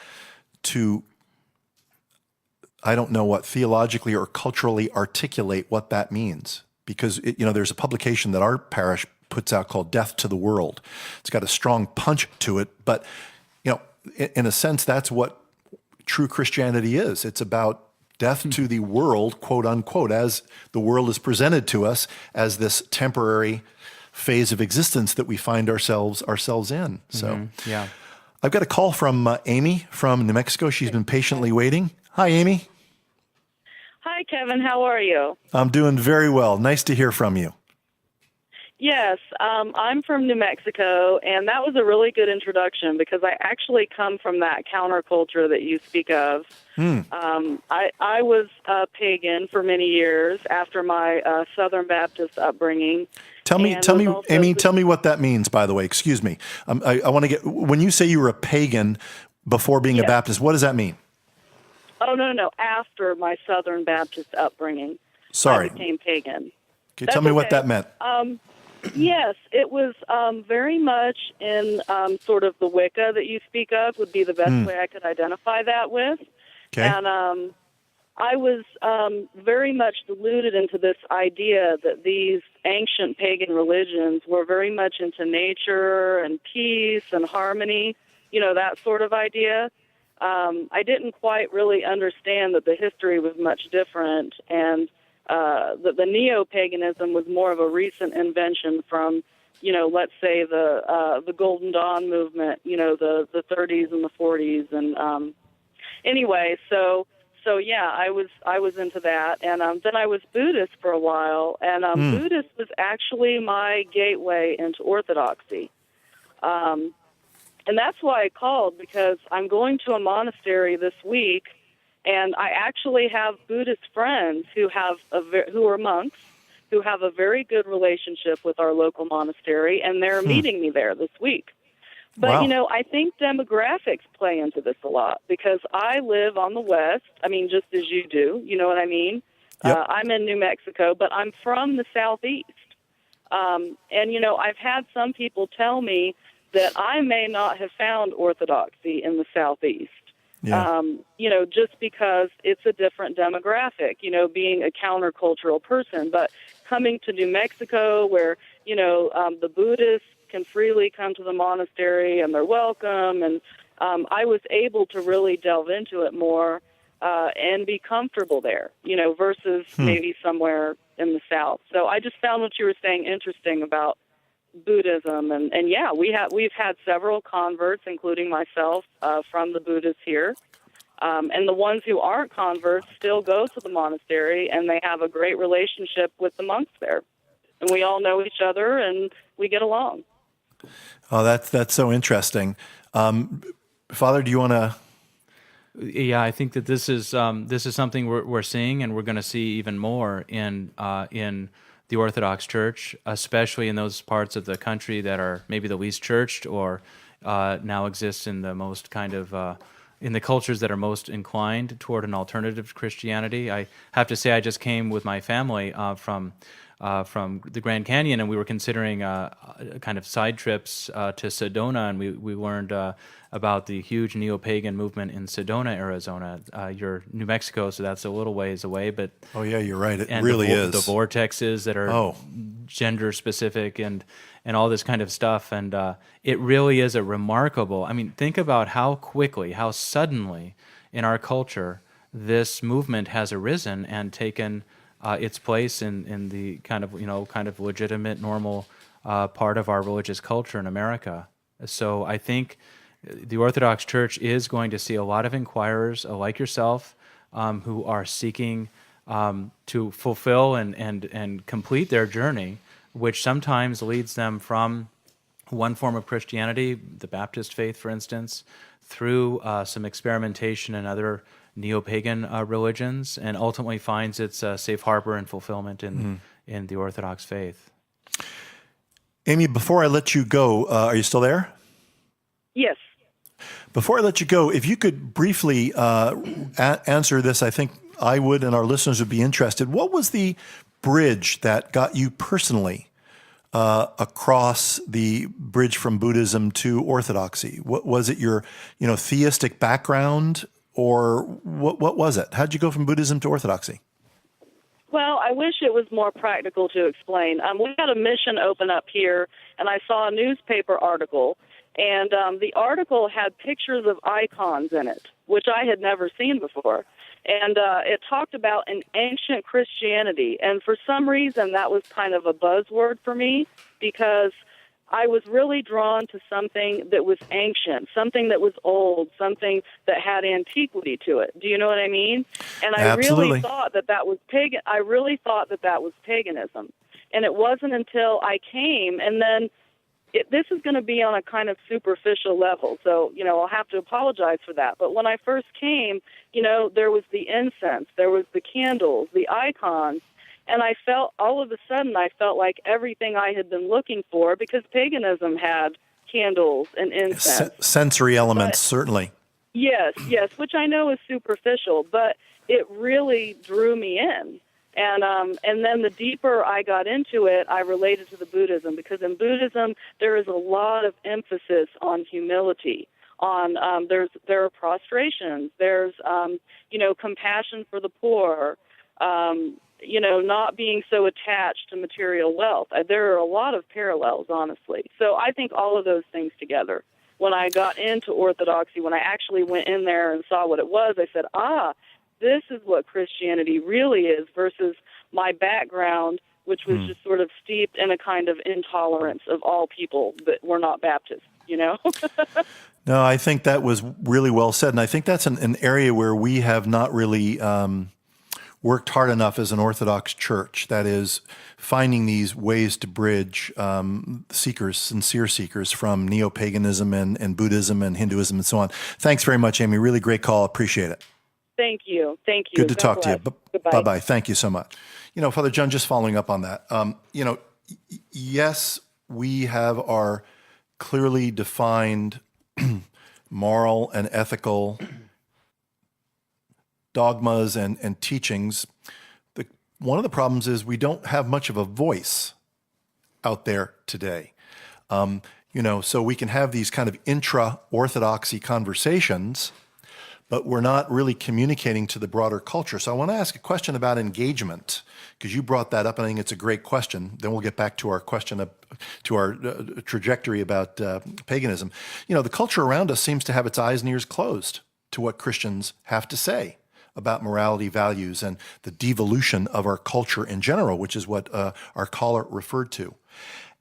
I don't know what, theologically or culturally articulate what that means, because there's a publication that our parish puts out called Death to the World. It's got a strong punch to it, but in a sense, that's what true Christianity is. It's about death to the world, quote unquote, as the world is presented to us as this temporary phase of existence that we find ourselves in. So, yeah. I've got a call from Amy from New Mexico. She's been patiently waiting. Hi, Amy. Hi, Kevin. How are you? I'm doing very well. Nice to hear from you. Yes, I'm from New Mexico, and that was a really good introduction because I actually come from that counterculture that you speak of. I was a pagan for many years after my Southern Baptist upbringing. Tell me, Amy, tell me what that means, by the way. Excuse me. I want to get, when you say you were a pagan before being a Baptist, what does that mean? Oh, no. After my Southern Baptist upbringing, Sorry. I became pagan. Okay, tell me what that meant. Yes, it was very much in sort of the Wicca that you speak of would be the best way I could identify that with. Okay. And I was very much deluded into this idea that these ancient pagan religions were very much into nature and peace and harmony, that sort of idea. I didn't quite really understand that the history was much different, and that the Neo-Paganism was more of a recent invention from, let's say the Golden Dawn movement, the 30s and the 40s, and anyway, so yeah, I was into that, and then I was Buddhist for a while, and Buddhist was actually my gateway into Orthodoxy. And that's why I called, because I'm going to a monastery this week, and I actually have Buddhist friends who are monks, who have a very good relationship with our local monastery, and they're meeting me there this week. But, Wow. I think demographics play into this a lot, because I live on the west, just as you do, you know what I mean? Yep. I'm in New Mexico, but I'm from the southeast. And, I've had some people tell me that I may not have found Orthodoxy in the southeast. Yeah. Just because it's a different demographic, being a countercultural person. But coming to New Mexico, where, the Buddhists can freely come to the monastery and they're welcome, and I was able to really delve into it more and be comfortable there, versus maybe somewhere in the south. So I just found what you were saying interesting about Buddhism, and yeah, we've had several converts, including myself, from the Buddhists here, and the ones who aren't converts still go to the monastery, and they have a great relationship with the monks there, and we all know each other and we get along. Oh, that's so interesting. Father, do you want to? Yeah, I think that this is something we're seeing, and we're going to see even more in the Orthodox Church, especially in those parts of the country that are maybe the least churched, or now exist in the most kind of in the cultures that are most inclined toward an alternative to Christianity. I have to say, I just came with my family from the Grand Canyon, and we were considering kind of side trips to Sedona, and we learned about the huge neo-pagan movement in Sedona, Arizona. You're New Mexico, so that's a little ways away, but Oh yeah, you're right. It and really the is. vortexes that are gender specific and all this kind of stuff, and it really is a remarkable. Think about how quickly, how suddenly in our culture this movement has arisen and taken its place in the kind of legitimate, normal part of our religious culture in America. So I think the Orthodox Church is going to see a lot of inquirers like yourself who are seeking to fulfill and complete their journey, which sometimes leads them from one form of Christianity, the Baptist faith, for instance, through some experimentation in other neo-pagan religions, and ultimately finds its safe harbor and fulfillment in the Orthodox faith. Amy, before I let you go, are you still there? Yes. Before I let you go, if you could briefly answer this, I think I would, and our listeners would be interested. What was the bridge that got you personally across the bridge from Buddhism to Orthodoxy? What was it? Your theistic background, or what was it? How'd you go from Buddhism to Orthodoxy? Well, I wish it was more practical to explain. We had a mission open up here, and I saw a newspaper article, and the article had pictures of icons in it, which I had never seen before. And it talked about an ancient Christianity, and for some reason that was kind of a buzzword for me, because I was really drawn to something that was ancient, something that was old, something that had antiquity to it. Do you know what I mean? And I Absolutely. really thought that was pagan. I really thought that was paganism. And it wasn't until I came, and then this is going to be on a kind of superficial level, so, I'll have to apologize for that. But when I first came, there was the incense, there was the candles, the icons, and all of a sudden, I felt like everything I had been looking for, because paganism had candles and incense. Sensory elements, certainly. Yes, which I know is superficial, but it really drew me in. And then the deeper I got into it, I related to the Buddhism, because in Buddhism, there is a lot of emphasis on humility, on there are prostrations, there's compassion for the poor, not being so attached to material wealth. There are a lot of parallels, honestly. So I think all of those things together. When I got into Orthodoxy, when I actually went in there and saw what it was, I said, this is what Christianity really is versus my background, which was just sort of steeped in a kind of intolerance of all people that were not Baptists, No, I think that was really well said. And I think that's an area where we have not really worked hard enough as an Orthodox church. That is, finding these ways to bridge sincere seekers from Neo-Paganism and Buddhism and Hinduism and so on. Thanks very much, Amy. Really great call. Appreciate it. Thank you. Good to talk to you. Goodbye. Bye-bye. Thank you so much. Father John, just following up on that, yes, we have our clearly defined moral and ethical dogmas and teachings. One of the problems is we don't have much of a voice out there today. So we can have these kind of intra-orthodoxy conversations, but we're not really communicating to the broader culture. So I want to ask a question about engagement, because you brought that up, and I think it's a great question. Then we'll get back to our question, to our trajectory about paganism. The culture around us seems to have its eyes and ears closed to what Christians have to say about morality, values, and the devolution of our culture in general, which is what our caller referred to.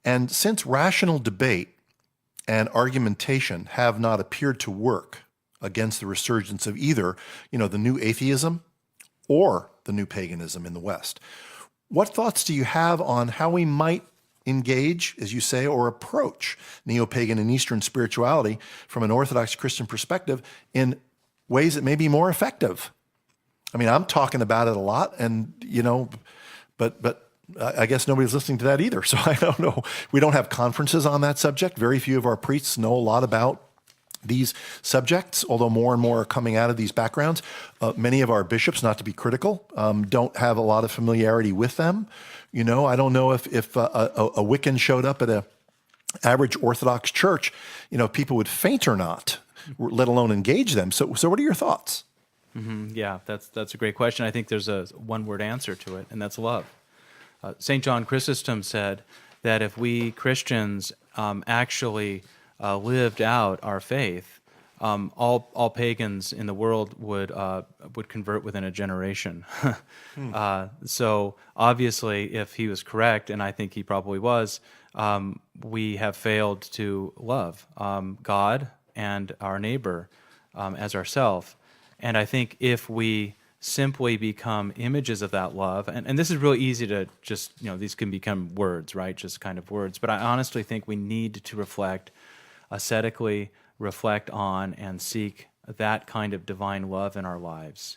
And since rational debate and argumentation have not appeared to work against the resurgence of either, the new atheism or the new paganism in the West, what thoughts do you have on how we might engage, as you say, or approach neo-pagan and Eastern spirituality from an Orthodox Christian perspective in ways that may be more effective? I mean, I'm talking about it a lot, and but I guess nobody's listening to that either. So I don't know. We don't have conferences on that subject. Very few of our priests know a lot about these subjects, although more and more are coming out of these backgrounds. Many of our bishops, not to be critical, don't have a lot of familiarity with them. I don't know if a Wiccan showed up at a average Orthodox church, people would faint or not, let alone engage them. So what are your thoughts? Yeah, that's a great question. I think there's a one-word answer to it, and that's love. St. John Chrysostom said that if we Christians actually lived out our faith, all pagans in the world would convert within a generation. So obviously, if he was correct, and I think he probably was, we have failed to love God and our neighbor as ourselves. And I think if we simply become images of that love, and this is really easy to just, these can become words, right? Just kind of words. But I honestly think we need to reflect, ascetically reflect on and seek that kind of divine love in our lives.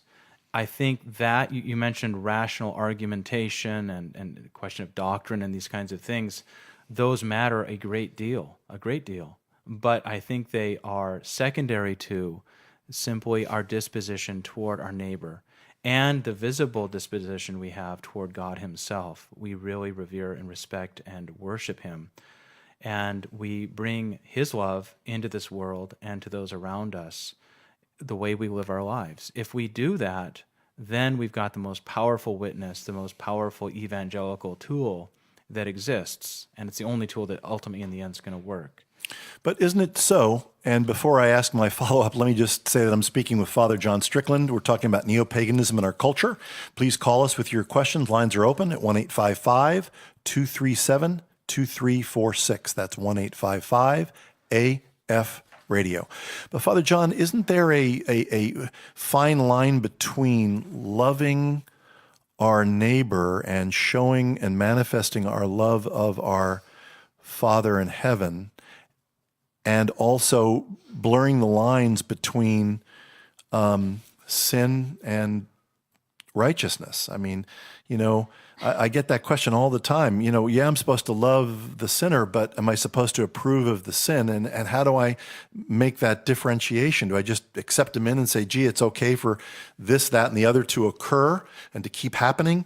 I think that, you mentioned rational argumentation and the question of doctrine and these kinds of things. Those matter a great deal. But I think they are secondary to simply our disposition toward our neighbor and the visible disposition we have toward God himself. We really revere and respect and worship him. And we bring his love into this world and to those around us, the way we live our lives. If we do that, then we've got the most powerful witness, the most powerful evangelical tool that exists. And it's the only tool that ultimately in the end is going to work. But isn't it so? And before I ask my follow-up, let me just say that I'm speaking with Father John Strickland. We're talking about neo-paganism in our culture. Please call us with your questions. Lines are open at 1-855-237-2346. That's 1-855-AF-Radio. But Father John, isn't there a fine line between loving our neighbor and showing and manifesting our love of our Father in heaven, and also blurring the lines between sin and righteousness? I mean, I get that question all the time. I'm supposed to love the sinner, but am I supposed to approve of the sin? And how do I make that differentiation? Do I just accept him in and say, gee, it's okay for this, that, and the other to occur and to keep happening?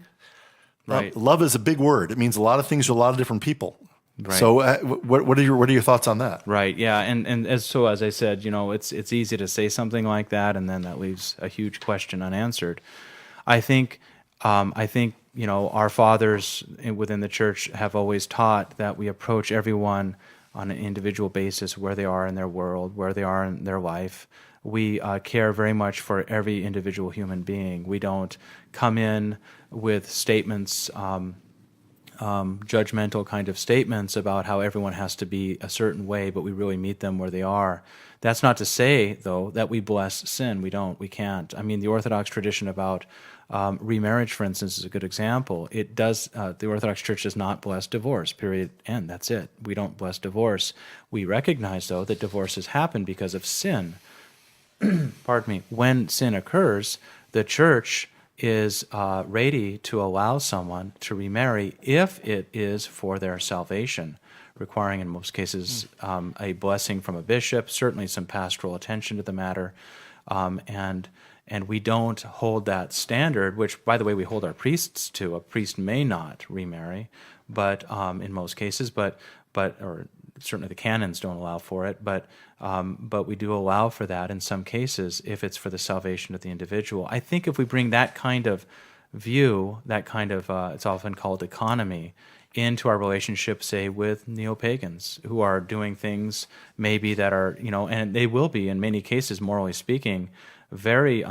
Right. Love is a big word. It means a lot of things to a lot of different people. Right. So what are your thoughts on that? Right. Yeah. And as I said, it's easy to say something like that, and then that leaves a huge question unanswered. I think our fathers within the church have always taught that we approach everyone on an individual basis, where they are in their world, where they are in their life. We care very much for every individual human being. We don't come in with statements, judgmental kind of statements about how everyone has to be a certain way, but we really meet them where they are. That's not to say, though, that we bless sin. We don't. We can't. I mean, the Orthodox tradition about remarriage, for instance, is a good example. It does. The Orthodox Church does not bless divorce. Period. End. That's it. We don't bless divorce. We recognize, though, that divorces happen because of sin. Pardon me. When sin occurs, the Church is ready to allow someone to remarry if it is for their salvation, requiring in most cases a blessing from a bishop, certainly some pastoral attention to the matter, and we don't hold that standard, which, by the way, we hold our priests to. A priest may not remarry, but in most cases, but certainly the canons don't allow for it, but we do allow for that in some cases if it's for the salvation of the individual. I think if we bring that kind of view, that kind of, it's often called economy, into our relationship, say, with neo-pagans who are doing things maybe that are, and they will be in many cases, morally speaking, very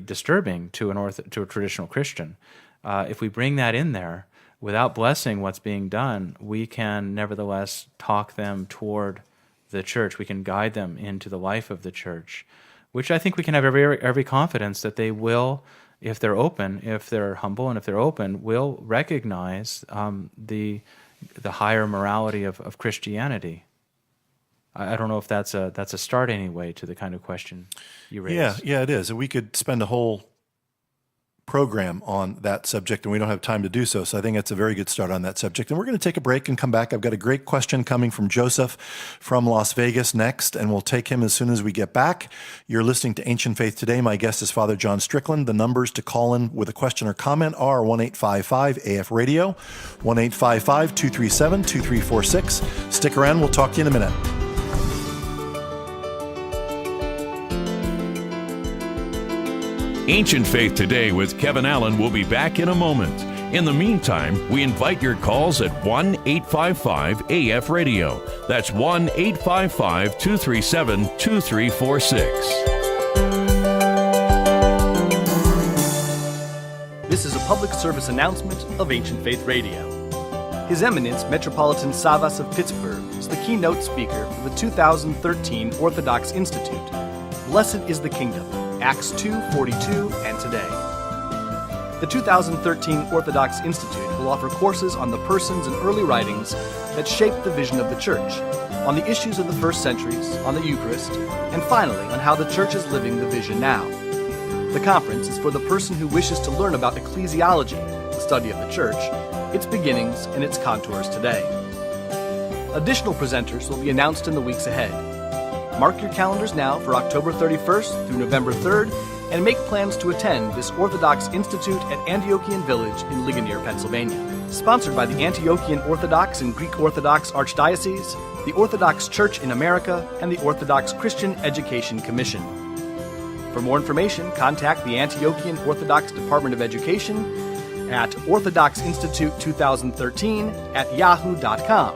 disturbing to a traditional Christian. If we bring that in there, without blessing what's being done, we can nevertheless talk them toward the church. We can guide them into the life of the church, which I think we can have every confidence that they will, if they're open, if they're humble, and if they're open, will recognize the higher morality of Christianity. I don't know if that's a start anyway to the kind of question you raised. Yeah, it is. We could spend a whole program on that subject, and we don't have time to do so. So I think it's a very good start on that subject. And we're going to take a break and come back. I've got a great question coming from Joseph from Las Vegas next, and we'll take him as soon as we get back. You're listening to Ancient Faith Today. My guest is Father John Strickland. The numbers to call in with a question or comment are 1-855-AF-RADIO, 1-855-237-2346. Stick around. We'll talk to you in a minute. Ancient Faith Today with Kevin Allen will be back in a moment. In the meantime, we invite your calls at 1-855-AF-RADIO. That's 1-855-237-2346. This is a public service announcement of Ancient Faith Radio. His Eminence Metropolitan Savas of Pittsburgh is the keynote speaker for the 2013 Orthodox Institute, Blessed is the Kingdom, Acts 2:42 and today. The 2013 Orthodox Institute will offer courses on the persons and early writings that shaped the vision of the Church, on the issues of the first centuries, on the Eucharist, and finally on how the Church is living the vision now. The conference is for the person who wishes to learn about ecclesiology, the study of the Church, its beginnings and its contours today. Additional presenters will be announced in the weeks ahead. Mark your calendars now for October 31st through November 3rd and make plans to attend this Orthodox Institute at Antiochian Village in Ligonier, Pennsylvania. Sponsored by the Antiochian Orthodox and Greek Orthodox Archdiocese, the Orthodox Church in America, and the Orthodox Christian Education Commission. For more information, contact the Antiochian Orthodox Department of Education at orthodoxinstitute2013@yahoo.com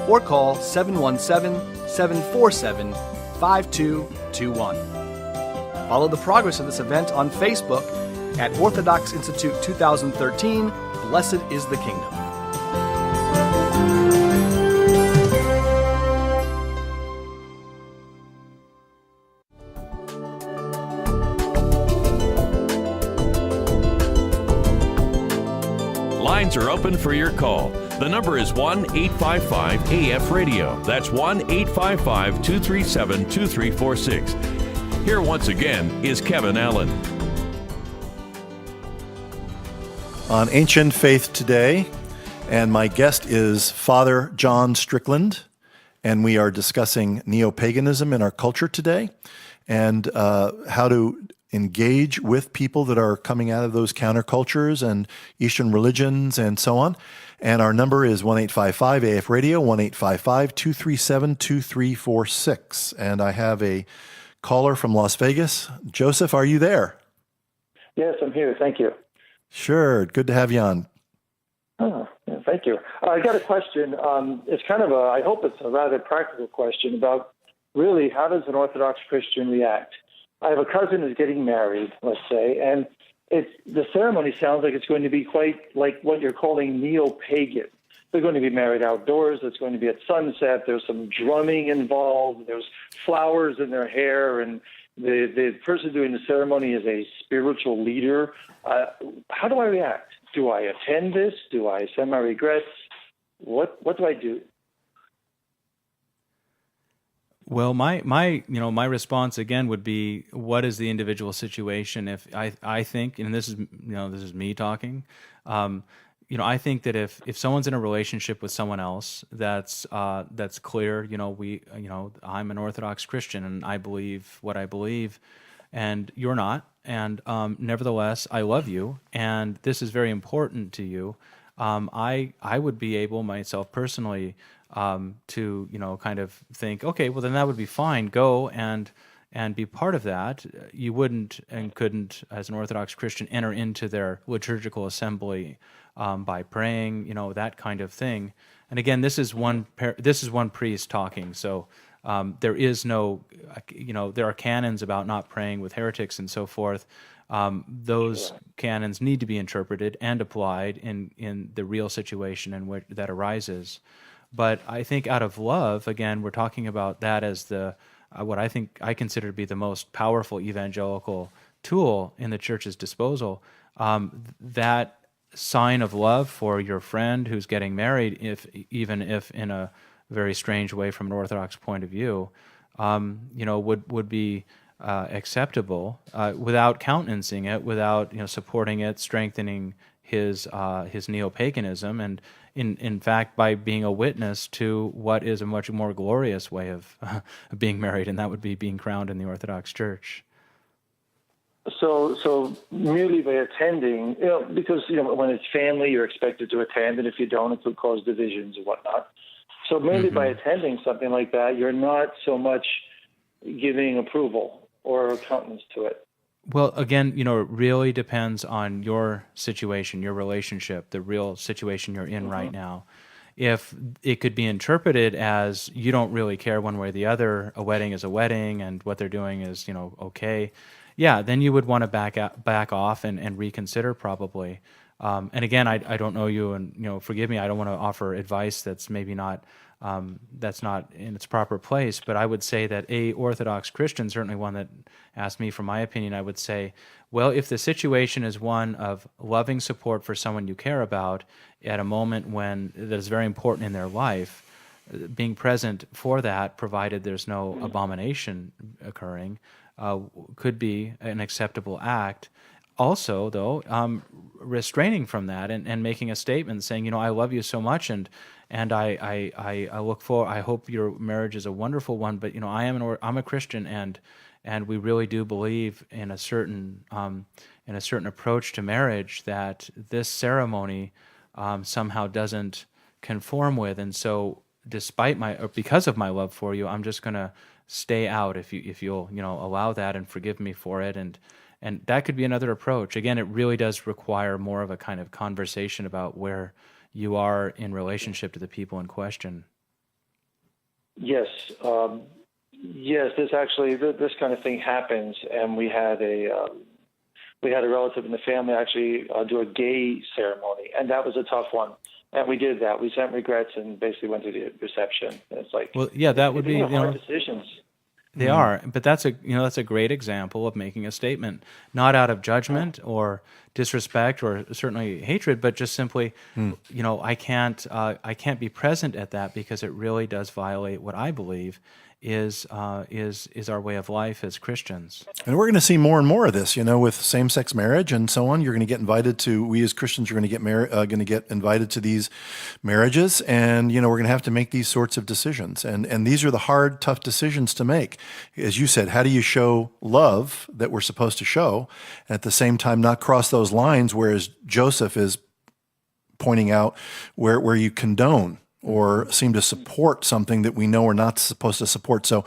or call 717-747-5221. Follow the progress of this event on Facebook at Orthodox Institute 2013, Blessed is the Kingdom. Lines are open for your call. The number is 1-855-AF-RADIO. That's 1-855-237-2346. Here once again is Kevin Allen. On Ancient Faith Today, and my guest is Father John Strickland, and we are discussing neo-paganism in our culture today and how to engage with people that are coming out of those countercultures and Eastern religions and so on. And our number is 1-855-AF Radio, 1-855-237-2346. And I have a caller from Las Vegas. Joseph, are you there? Yes, I'm here. Thank you. Sure. Good to have you on. Oh, yeah, thank you. I got a question. It's kind of I hope it's a rather practical question about really how does an Orthodox Christian react? I have a cousin who's getting married, let's say, and the ceremony sounds like it's going to be quite like what you're calling neo-pagan. They're going to be married outdoors. It's going to be at sunset. There's some drumming involved. There's flowers in their hair, and the person doing the ceremony is a spiritual leader. How do I react? Do I attend this? Do I send my regrets? What do I do? Well, my response again would be, what is the individual situation? If I think, and this is me talking, I think that if someone's in a relationship with someone else, that's clear. I'm an Orthodox Christian and I believe what I believe, and you're not. And nevertheless, I love you, and this is very important to you. I would be able myself personally to kind of think, okay, well then that would be fine. Go and be part of that. You wouldn't and couldn't, as an Orthodox Christian, enter into their liturgical assembly by praying, that kind of thing. And again, this is one priest talking. So there is no, there are canons about not praying with heretics and so forth. Those canons need to be interpreted and applied in the real situation in which that arises. But I think out of love, again, we're talking about that as the what I consider to be the most powerful evangelical tool in the church's disposal. That sign of love for your friend who's getting married, even if in a very strange way from an Orthodox point of view, would be acceptable without countenancing it, without supporting it, strengthening his neo-paganism, and in fact by being a witness to what is a much more glorious way of being married, and that would be being crowned in the Orthodox Church. So merely by attending, because when it's family, you're expected to attend, and if you don't, it could cause divisions and whatnot. So merely by attending something like that, you're not so much giving approval or countenance to it. Well, again, it really depends on your situation, your relationship, the real situation you're in right now. If it could be interpreted as you don't really care one way or the other, a wedding is a wedding, and what they're doing is, okay, yeah, then you would want to back off and reconsider probably. And again, I don't know you, and forgive me, I don't want to offer advice that's maybe not that's not in its proper place. But I would say that a Orthodox Christian, certainly one that asked me for my opinion, I would say, well, if the situation is one of loving support for someone you care about at a moment when that is very important in their life, being present for that, provided there's no abomination occurring, could be an acceptable act. Also, though, restraining from that and making a statement saying, I love you so much, and I look for, I hope your marriage is a wonderful one, but I'm a Christian, and we really do believe in a certain approach to marriage that this ceremony somehow doesn't conform with, and so because of my love for you, I'm just going to stay out if you'll allow that and forgive me for it, and that could be another approach. Again, it really does require more of a kind of conversation about where you are in relationship to the people in question. Yes. Yes, this kind of thing happens, and we had a relative in the family actually do a gay ceremony, and that was a tough one. And we did that. We sent regrets and basically went to the reception. And it's like, well, yeah, that would be hard decisions. They are, but that's a great example of making a statement, not out of judgment or disrespect or certainly hatred, but just simply, I can't be present at that because it really does violate what I believe, is our way of life as Christians. And we're going to see more and more of this, with same-sex marriage and so on. You're going to get invited to. We as Christians are going to get invited to these marriages, and we're going to have to make these sorts of decisions. And these are the hard, tough decisions to make. As you said, how do you show love that we're supposed to show, and at the same time not cross those lines? Whereas Joseph is pointing out where you condone or seem to support something that we know we're not supposed to support. So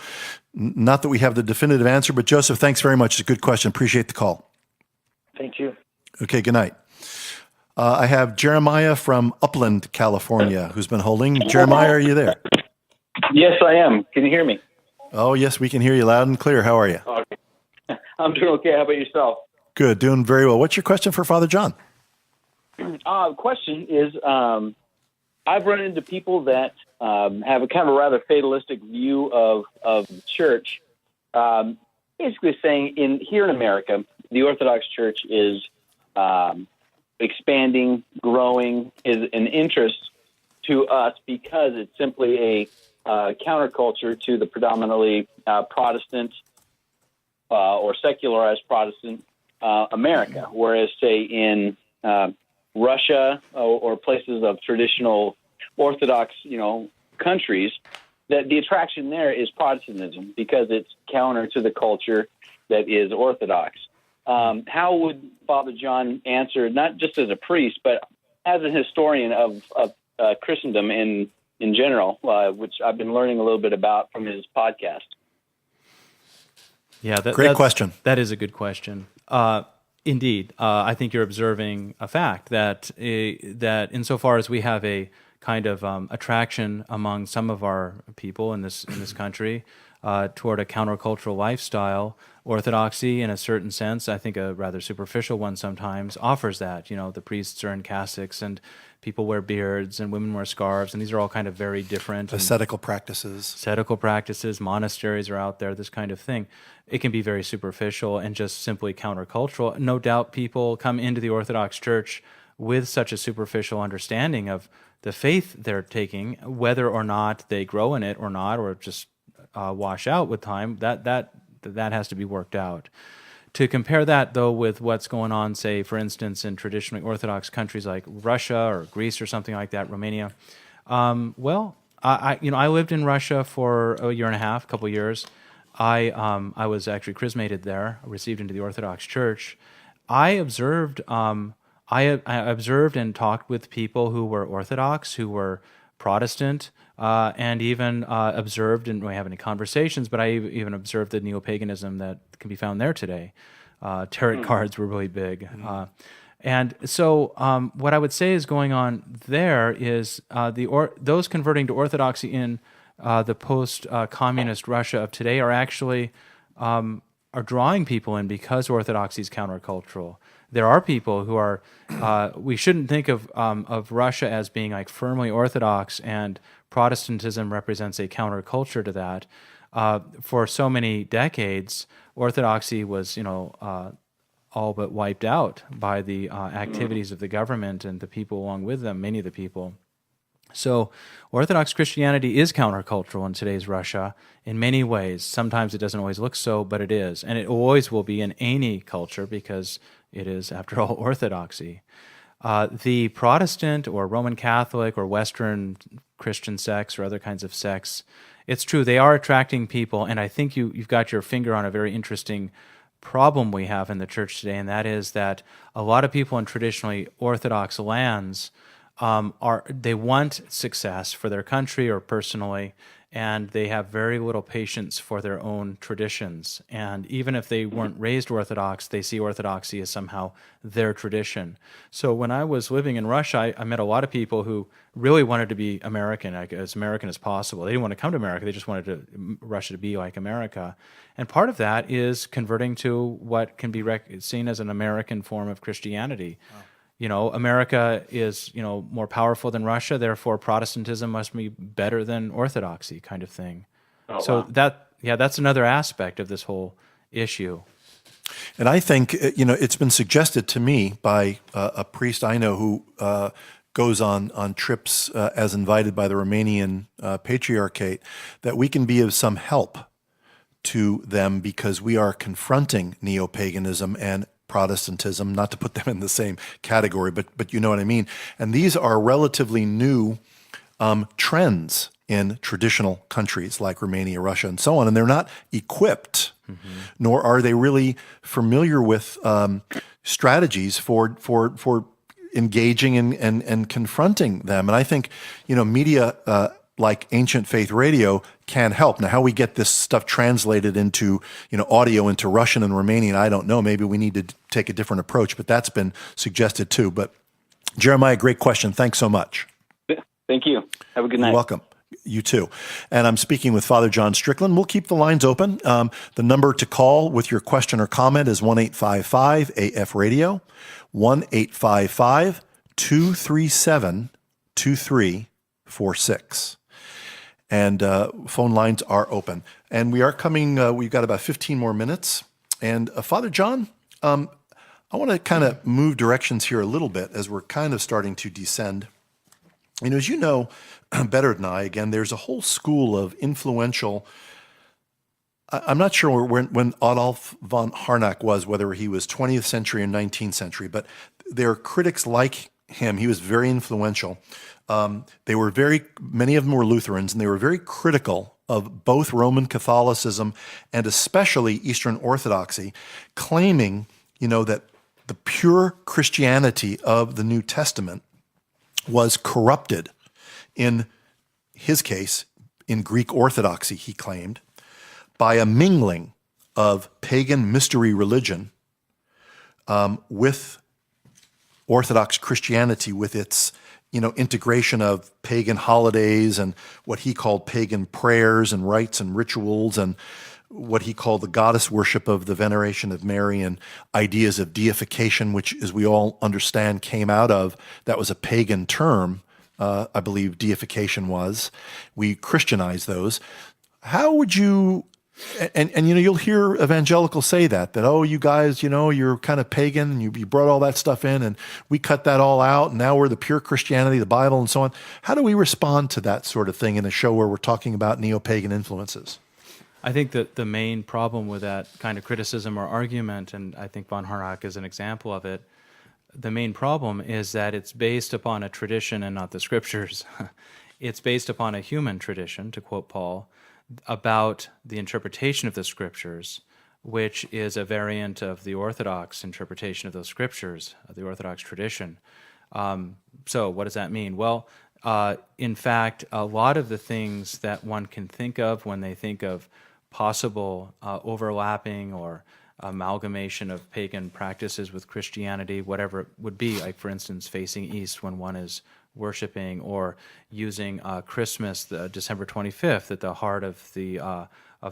not that we have the definitive answer, but Joseph, thanks very much. It's a good question. Appreciate the call. Thank you. Okay, good night. I have Jeremiah from Upland, California, who's been holding. Jeremiah, are you there? Yes, I am. Can you hear me? Oh, yes, we can hear you loud and clear. How are you? Okay. I'm doing okay. How about yourself? Good, doing very well. What's your question for Father John? Question is, I've run into people that have a kind of a rather fatalistic view of the church, basically saying here in America, the Orthodox Church is expanding, growing, is an interest to us because it's simply a counterculture to the predominantly Protestant or secularized Protestant America, whereas, say, in Russia or places of traditional Orthodox, countries, that the attraction there is Protestantism because it's counter to the culture that is Orthodox. How would Father John answer, not just as a priest, but as a historian of Christendom in general, which I've been learning a little bit about from his podcast? Yeah, great question. That is a good question. Indeed, I think you're observing a fact that insofar as we have a kind of attraction among some of our people in this country toward a countercultural lifestyle, Orthodoxy, in a certain sense, I think a rather superficial one sometimes, offers that. The priests are in cassocks and people wear beards and women wear scarves, and these are all kind of very different. Ascetical practices. Monasteries are out there, this kind of thing. It can be very superficial and just simply countercultural. No doubt people come into the Orthodox Church with such a superficial understanding of the faith they're taking, whether or not they grow in it or not, or just wash out with time, that has to be worked out. To compare that, though, with what's going on, say, for instance, in traditionally Orthodox countries like Russia or Greece or something like that, Romania, I lived in Russia for a year and a half, a couple of years. I was actually chrismated there, received into the Orthodox Church. I observed and talked with people who were Orthodox, who were Protestant, and even observed, and we don't have any conversations, but I even observed the Neo-Paganism that can be found there today. Tarot cards were really big. And so what I would say is going on there is those converting to Orthodoxy in the post-communist Russia of today are actually are drawing people in because Orthodoxy is countercultural. There are people who are, we shouldn't think of Russia as being like firmly Orthodox, and Protestantism represents a counterculture to that. For so many decades, Orthodoxy was, all but wiped out by the activities of the government and the people along with them, many of the people. So Orthodox Christianity is countercultural in today's Russia in many ways. Sometimes it doesn't always look so, but it is. And it always will be in any culture because it is, after all, Orthodoxy. The Protestant or Roman Catholic or Western Christian sects or other kinds of sects, it's true, they are attracting people, and I think you've got your finger on a very interesting problem we have in the church today, and that is that a lot of people in traditionally Orthodox lands they want success for their country or personally, and they have very little patience for their own traditions. And even if they weren't raised Orthodox, they see Orthodoxy as somehow their tradition. So when I was living in Russia, I met a lot of people who really wanted to be American, like as American as possible. They didn't want to come to America, they just wanted Russia to be like America. And part of that is converting to what can be seen as an American form of Christianity. Wow. America is, more powerful than Russia, therefore Protestantism must be better than Orthodoxy, kind of thing. Oh, so wow. That's another aspect of this whole issue. And I think, it's been suggested to me by a priest I know who goes on trips as invited by the Romanian Patriarchate, that we can be of some help to them because we are confronting neo-paganism and Protestantism, not to put them in the same category, but you know what I mean. And these are relatively new trends in traditional countries like Romania, Russia, and so on, and they're not equipped, nor are they really familiar with strategies for engaging and confronting them. And I think, media like Ancient Faith Radio can help. Now, how we get this stuff translated into, audio into Russian and Romanian, I don't know. Maybe we need to take a different approach, but that's been suggested too. But Jeremiah, great question. Thanks so much. Thank you. Have a good night. You're welcome. You too. And I'm speaking with Father John Strickland. We'll keep the lines open. The number to call with your question or comment is 1-855-AF-RADIO, 1-855-237-2346. And phone lines are open. And we are coming, we've got about 15 more minutes. And Father John, I want to kind of move directions here a little bit as we're kind of starting to descend. As you know better than I, again, there's a whole school of influential, I'm not sure when Adolf von Harnack was, whether he was 20th century or 19th century, but there are critics like him. He was very influential. They were many of them were Lutherans, and they were very critical of both Roman Catholicism and especially Eastern Orthodoxy, claiming, that the pure Christianity of the New Testament was corrupted, in his case, in Greek Orthodoxy, he claimed, by a mingling of pagan mystery religion with Orthodox Christianity, with its integration of pagan holidays and what he called pagan prayers and rites and rituals, and what he called the goddess worship of the veneration of Mary, and ideas of deification, which, as we all understand, came out of, that was a pagan term, I believe deification was. We Christianized those. How would you, and you'll hear evangelicals say that, oh, you guys, you're kind of pagan, and you brought all that stuff in, and we cut that all out, and now we're the pure Christianity, the Bible, and so on. How do we respond to that sort of thing in a show where we're talking about neo-pagan influences? I think that the main problem with that kind of criticism or argument, and I think von Harnack is an example of it, the main problem is that it's based upon a tradition and not the scriptures. It's based upon a human tradition, to quote Paul, about the interpretation of the scriptures, which is a variant of the Orthodox interpretation of those scriptures, the Orthodox tradition. So what does that mean? Well, in fact, a lot of the things that one can think of when they think of possible overlapping or amalgamation of pagan practices with Christianity, whatever it would be, like, for instance, facing east when one is worshiping, or using Christmas, the December 25th, at the heart of the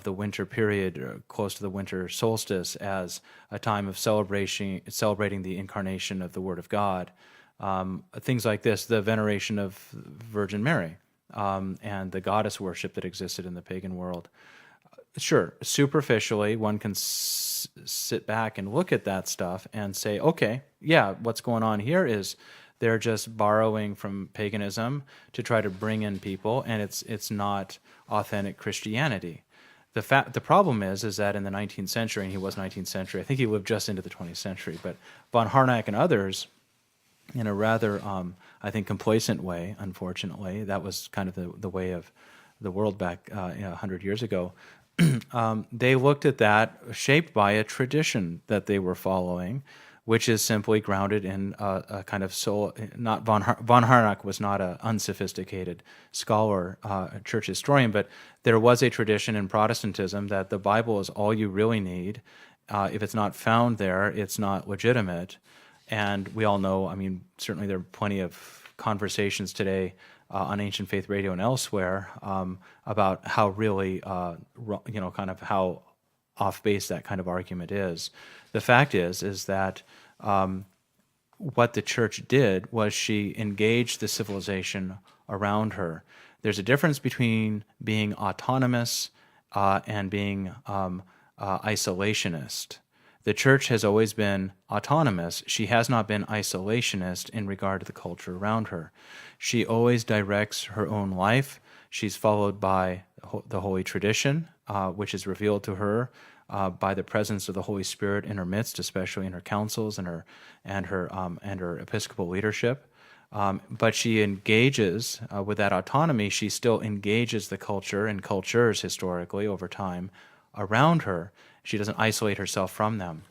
winter period, close to the winter solstice, as a time of celebrating the incarnation of the Word of God. Things like this, the veneration of Virgin Mary, and the goddess worship that existed in the pagan world. Sure, superficially, one can sit back and look at that stuff and say, okay, yeah, what's going on here is they're just borrowing from paganism to try to bring in people, and it's not authentic Christianity. The problem is that in the 19th century, and he was 19th century, I think he lived just into the 20th century, but von Harnack and others, in a rather, I think, complacent way, unfortunately, that was kind of the way of the world back 100 years ago, they looked at that shaped by a tradition that they were following, which is simply grounded in a kind of soul. Not von Harnack was not an unsophisticated scholar, a church historian, but there was a tradition in Protestantism that the Bible is all you really need. If it's not found there, it's not legitimate. And we all know, I mean, certainly there are plenty of conversations today on Ancient Faith Radio and elsewhere about how really, kind of how off base that kind of argument is. The fact is that what the church did was she engaged the civilization around her. There's a difference between being autonomous and being isolationist. The church has always been autonomous. She has not been isolationist in regard to the culture around her. She always directs her own life. She's followed by the Holy Tradition, which is revealed to her by the presence of the Holy Spirit in her midst, especially in her councils and her episcopal leadership. But she engages with that autonomy. She still engages the culture and cultures historically over time around her. She doesn't isolate herself from them.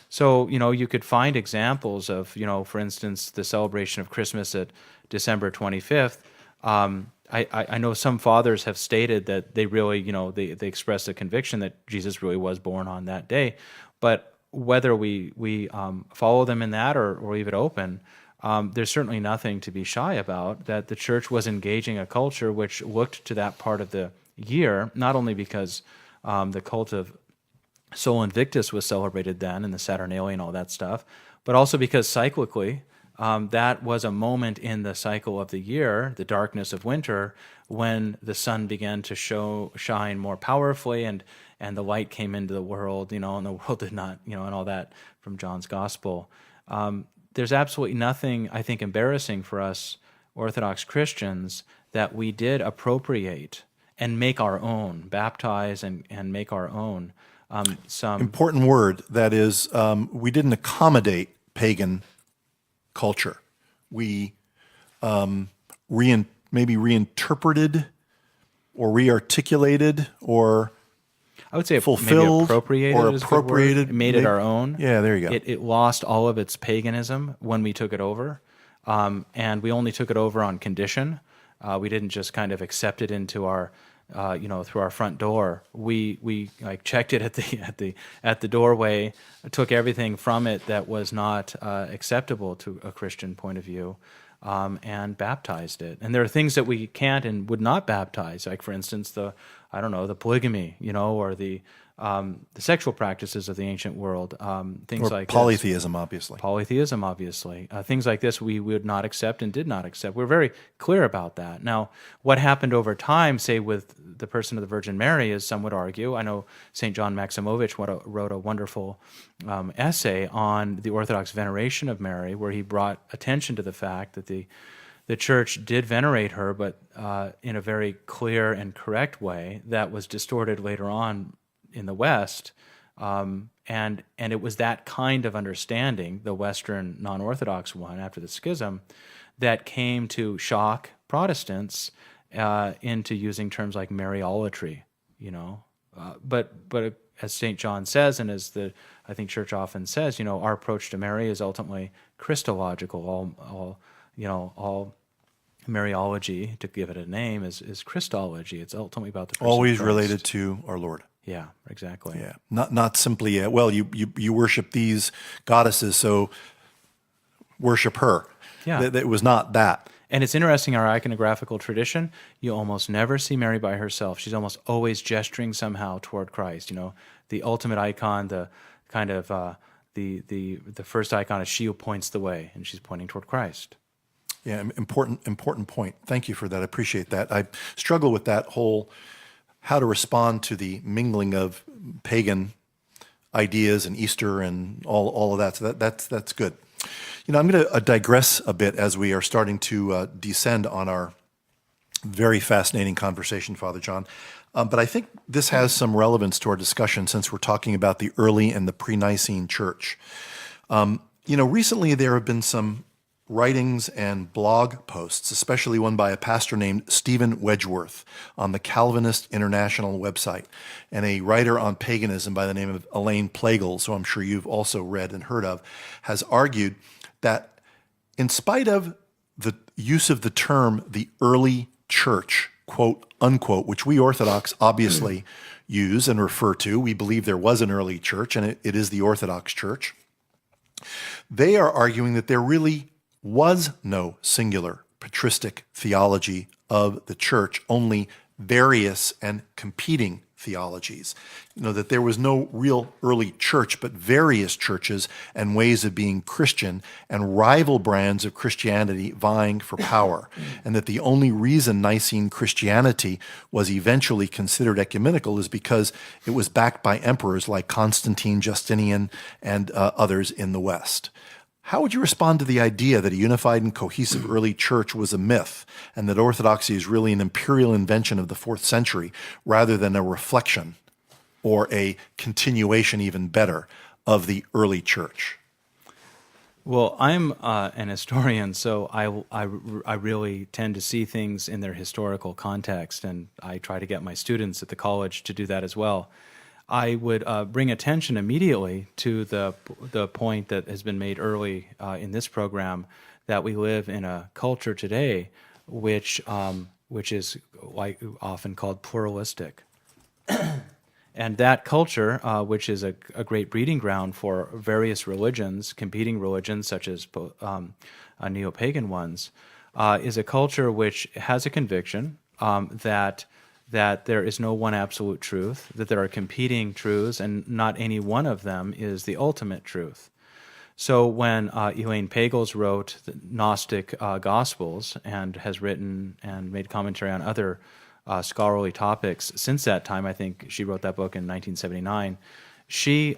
So, you could find examples of, for instance, the celebration of Christmas at December 25th. I know some fathers have stated that they really, they expressed a conviction that Jesus really was born on that day. But whether we follow them in that or leave it open, there's certainly nothing to be shy about, that the church was engaging a culture which looked to that part of the year, not only because the cult of Sol Invictus was celebrated then, and the Saturnalia and all that stuff, but also because cyclically, that was a moment in the cycle of the year, the darkness of winter, when the sun began to shine more powerfully, and the light came into the world, and the world did not, and all that from John's Gospel. There's absolutely nothing, I think, embarrassing for us Orthodox Christians that we did appropriate and make our own, baptize and make our own. Some important word, that is, we didn't accommodate pagan culture. We maybe reinterpreted or rearticulated or I would say fulfilled maybe appropriated, made it our own. Yeah, there you go. It lost all of its paganism when we took it over, and we only took it over on condition. We didn't just kind of accept it into our through our front door. We like checked it at the doorway, took everything from it that was not acceptable to a Christian point of view, and baptized it. And there are things that we can't and would not baptize, like for instance the polygamy, or the sexual practices of the ancient world, things or like polytheism, obviously. Polytheism, obviously. Things like this we would not accept and did not accept. We're very clear about that. Now, what happened over time, say with the person of the Virgin Mary, is some would argue. I know St. John Maximovich wrote a wonderful essay on the Orthodox veneration of Mary, where he brought attention to the fact that the Church did venerate her, but in a very clear and correct way that was distorted later on in the West, and it was that kind of understanding, the Western non-Orthodox one after the schism, that came to shock Protestants into using terms like Mariolatry, but as St. John says, and as I think Church often says, our approach to Mary is ultimately Christological. All Mariology, to give it a name, is Christology. It's ultimately about the person always of Christ. Related to our Lord. Yeah, exactly. Yeah, not simply you worship these goddesses, so worship her. Yeah, it was not that. And it's interesting, our iconographical tradition, you almost never see Mary by herself. She's almost always gesturing somehow toward Christ. The ultimate icon, the kind of the first icon is she who points the way, and she's pointing toward Christ. Yeah, important point. Thank you for that. I appreciate that. I struggle with that whole how to respond to the mingling of pagan ideas and Easter and all of that. So that's good. I'm going to digress a bit as we are starting to descend on our very fascinating conversation, Father John. But I think this has some relevance to our discussion since we're talking about the early and the pre-Nicene church. Recently there have been some writings and blog posts, especially one by a pastor named Stephen Wedgeworth on the Calvinist International website, and a writer on paganism by the name of Elaine Plagle, who I'm sure you've also read and heard of, has argued that in spite of the use of the term the early church, quote unquote, which we Orthodox obviously use and refer to, we believe there was an early church, and it is the Orthodox Church. They are arguing that there really was no singular patristic theology of the church, only various and competing theologies. That there was no real early church, but various churches and ways of being Christian and rival brands of Christianity vying for power. And that the only reason Nicene Christianity was eventually considered ecumenical is because it was backed by emperors like Constantine, Justinian, and others in the West. How would you respond to the idea that a unified and cohesive early church was a myth and that orthodoxy is really an imperial invention of the 4th century rather than a reflection or a continuation, even better, of the early church? Well, I'm an historian, so I really tend to see things in their historical context, and I try to get my students at the college to do that as well. I would bring attention immediately to the point that has been made early in this program, that we live in a culture today which is like often called pluralistic. And that culture, which is a great breeding ground for various religions, competing religions such as neo-pagan ones, is a culture which has a conviction that there is no one absolute truth, that there are competing truths, and not any one of them is the ultimate truth. So when Elaine Pagels wrote the Gnostic Gospels and has written and made commentary on other scholarly topics since that time, I think she wrote that book in 1979, she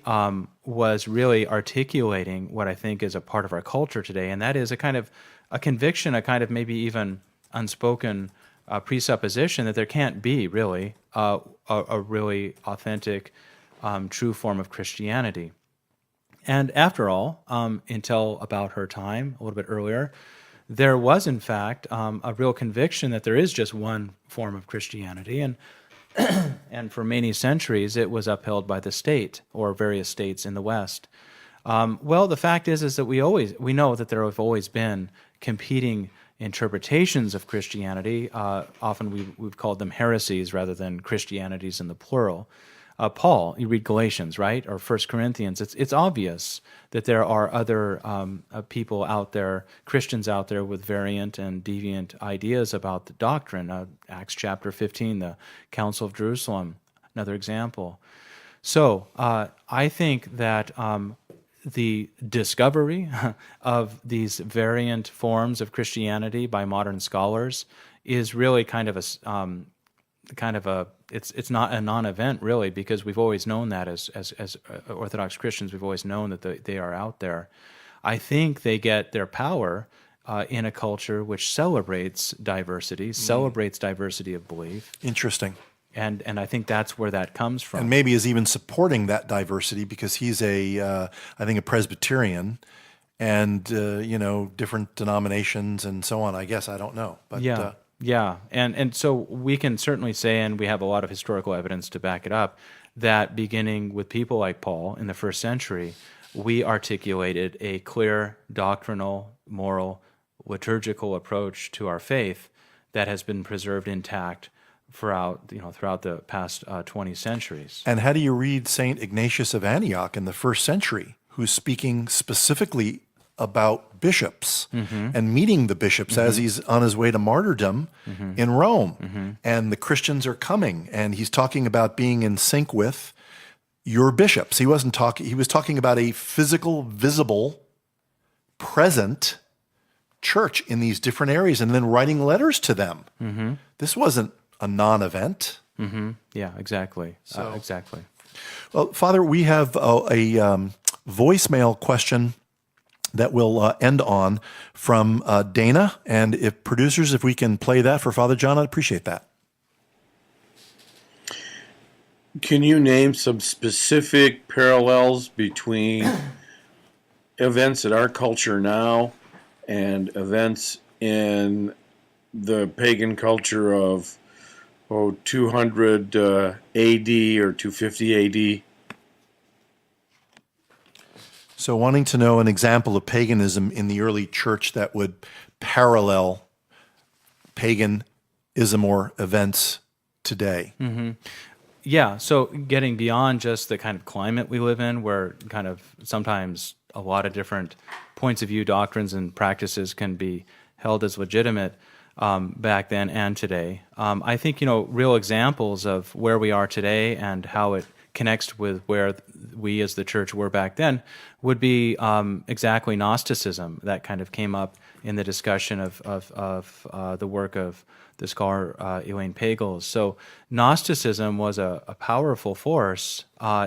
was really articulating what I think is a part of our culture today, and that is a kind of a conviction, a kind of maybe even unspoken presupposition that there can't be really a really authentic, true form of Christianity. And after all, until about her time, a little bit earlier, there was in fact a real conviction that there is just one form of Christianity, and and for many centuries it was upheld by the state or various states in the West. Well, the fact is that we know that there have always been competing interpretations of Christianity. Often we've called them heresies rather than Christianities in the plural. Paul, you read Galatians, right, or 1 Corinthians, it's obvious that there are other people out there, Christians out there with variant and deviant ideas about the doctrine. Acts chapter 15, the Council of Jerusalem, another example. So I think that the discovery of these variant forms of Christianity by modern scholars is really kind of a it's not a non-event really, because we've always known that as Orthodox Christians, we've always known that they are out there. I think they get their power in a culture which celebrates diversity, celebrates diversity of belief. Interesting. And I think that's where that comes from. And maybe is even supporting that diversity because he's I think a Presbyterian, and different denominations and so on. I guess I don't know, but yeah, and so we can certainly say, and we have a lot of historical evidence to back it up, that beginning with people like Paul in the first century, we articulated a clear doctrinal, moral, liturgical approach to our faith that has been preserved intact throughout the past 20 centuries. And how do you read Saint Ignatius of Antioch in the first century, who's speaking specifically about bishops and meeting the bishops as he's on his way to martyrdom in Rome, and the Christians are coming, and he's talking about being in sync with your bishops. He was talking about a physical, visible, present church in these different areas, and then writing letters to them. This wasn't a non-event. Yeah, exactly. Exactly. Well, Father, we have a voicemail question that we'll end on from Dana. And if producers, if we can play that for Father John, I'd appreciate that. Can you name some specific parallels between events in our culture now and events in the pagan culture of 200 AD or 250 AD? So wanting to know an example of paganism in the early church that would parallel paganism or events today. Yeah, so getting beyond just the kind of climate we live in, where kind of sometimes a lot of different points of view, doctrines, and practices can be held as legitimate, back then and today. I think, real examples of where we are today and how it connects with where we as the church were back then would be exactly Gnosticism. That kind of came up in the discussion of the work of the scholar Elaine Pagels. So Gnosticism was a powerful force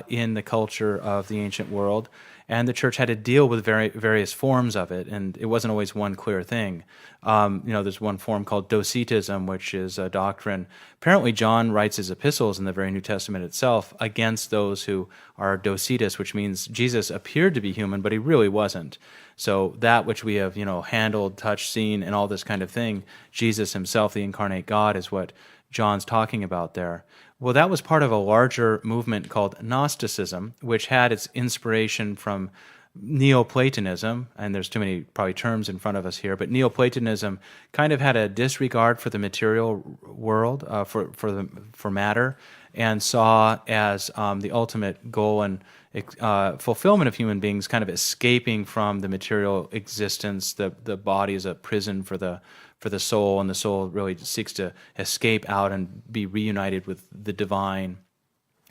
in the culture of the ancient world, and the church had to deal with various forms of it, and it wasn't always one clear thing. There's one form called Docetism, which is a doctrine. Apparently, John writes his epistles in the very New Testament itself against those who are Docetists, which means Jesus appeared to be human, but he really wasn't. So that which we have, handled, touched, seen, and all this kind of thing, Jesus himself, the incarnate God, is what John's talking about there. Well, that was part of a larger movement called Gnosticism, which had its inspiration from Neo-Platonism, and there's too many probably terms in front of us here, but Neo-Platonism kind of had a disregard for the material world, for matter, and saw as the ultimate goal and fulfillment of human beings kind of escaping from the material existence. The body is a prison for the soul, and the soul really seeks to escape out and be reunited with the divine.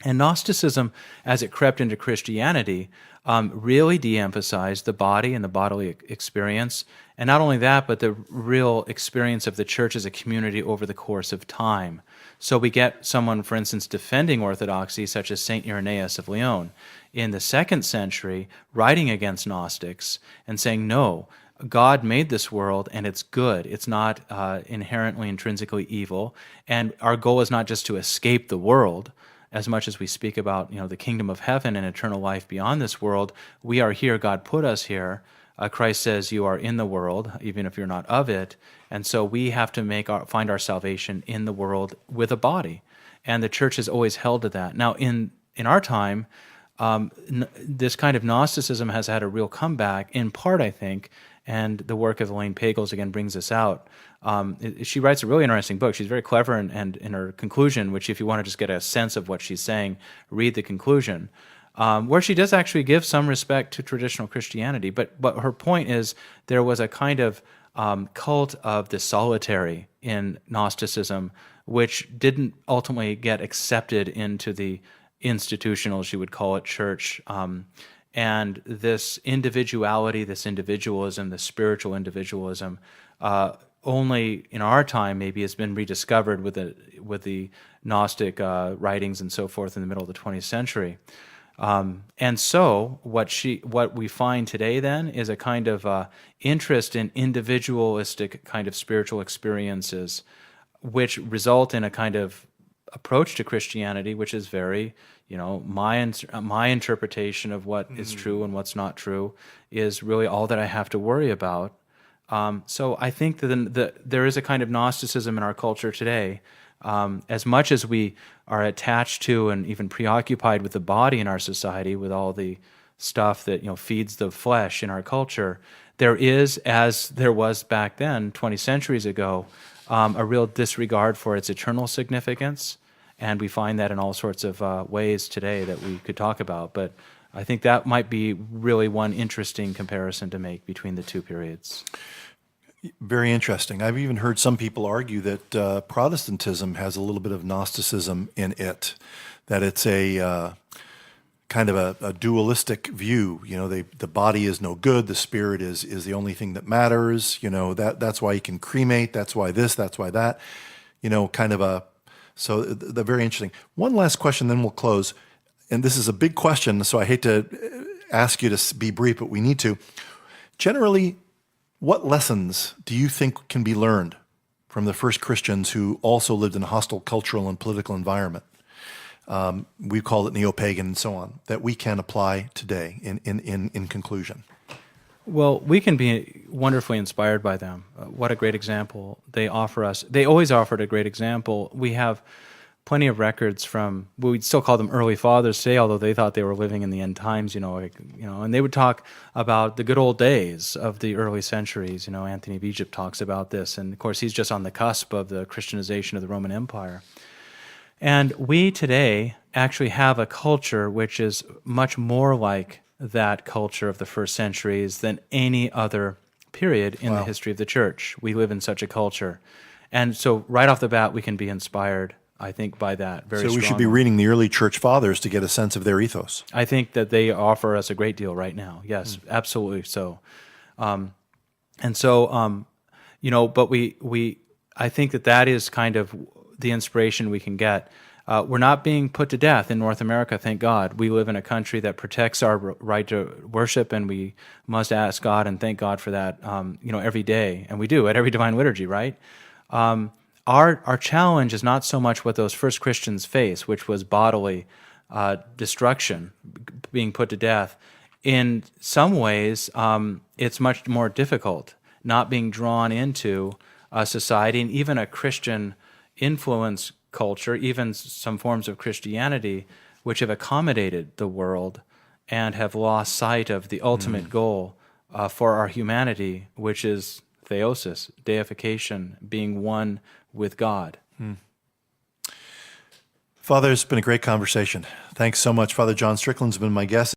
And Gnosticism, as it crept into Christianity, really de-emphasized the body and the bodily experience. And not only that, but the real experience of the church as a community over the course of time. So we get someone, for instance, defending orthodoxy, such as St. Irenaeus of Lyon, in the 2nd century, writing against Gnostics and saying, no, God made this world and it's good. It's not inherently, intrinsically evil. And our goal is not just to escape the world, as much as we speak about, the kingdom of heaven and eternal life beyond this world. We are here. God put us here. Christ says you are in the world, even if you're not of it. And so we have to find our salvation in the world with a body. And the church has always held to that. Now, in our time, this kind of Gnosticism has had a real comeback, in part, I think, and the work of Elaine Pagels, again, brings this out. She writes a really interesting book. She's very clever, and in her conclusion, which if you want to just get a sense of what she's saying, read the conclusion, where she does actually give some respect to traditional Christianity. But her point is there was a kind of cult of the solitary in Gnosticism, which didn't ultimately get accepted into the institutional, she would call it, church. And this individuality, this individualism, this spiritual individualism, only in our time maybe has been rediscovered with the Gnostic writings and so forth in the middle of the 20th century. And so what we find today then is a kind of interest in individualistic kind of spiritual experiences, which result in a kind of approach to Christianity, which is very, my interpretation of what is true and what's not true is really all that I have to worry about. So I think that there is a kind of Gnosticism in our culture today. As much as we are attached to and even preoccupied with the body in our society, with all the stuff that feeds the flesh in our culture, there is, as there was back then, 20 centuries ago, a real disregard for its eternal significance. And we find that in all sorts of ways today that we could talk about. But I think that might be really one interesting comparison to make between the two periods. Very interesting. I've even heard some people argue that Protestantism has a little bit of Gnosticism in it, that it's a kind of a dualistic view. The body is no good, the spirit is the only thing that matters. That's why you can cremate, that's why this, that's why that. So they're very interesting. One last question, then we'll close. And this is a big question, so I hate to ask you to be brief, but we need to. Generally, what lessons do you think can be learned from the first Christians who also lived in a hostile cultural and political environment? We call it neo-pagan and so on, that we can apply today in conclusion. Well, we can be wonderfully inspired by them. What a great example they offer us. They always offered a great example. We have plenty of records from, we'd still call them early fathers today, although they thought they were living in the end times, and they would talk about the good old days of the early centuries. Anthony of Egypt talks about this, and of course he's just on the cusp of the Christianization of the Roman Empire. And we today actually have a culture which is much more like that culture of the first centuries than any other period in the history of the church. We live in such a culture. And so right off the bat, we can be inspired, I think, by that very So we should be strongly. reading the early church fathers to get a sense of their ethos. I think that they offer us a great deal right now. Yes, absolutely so. And so, but I think that is kind of the inspiration we can get. We're not being put to death in North America, thank God. We live in a country that protects our right to worship, and we must ask God and thank God for that, every day. And we do at every Divine Liturgy, right? Our challenge is not so much what those first Christians faced, which was bodily destruction, being put to death. In some ways, it's much more difficult not being drawn into a society and even a Christian influence culture, even some forms of Christianity, which have accommodated the world and have lost sight of the ultimate goal for our humanity, which is theosis, deification, being one with God. Father, it's been a great conversation. Thanks so much. Father John Strickland's been my guest.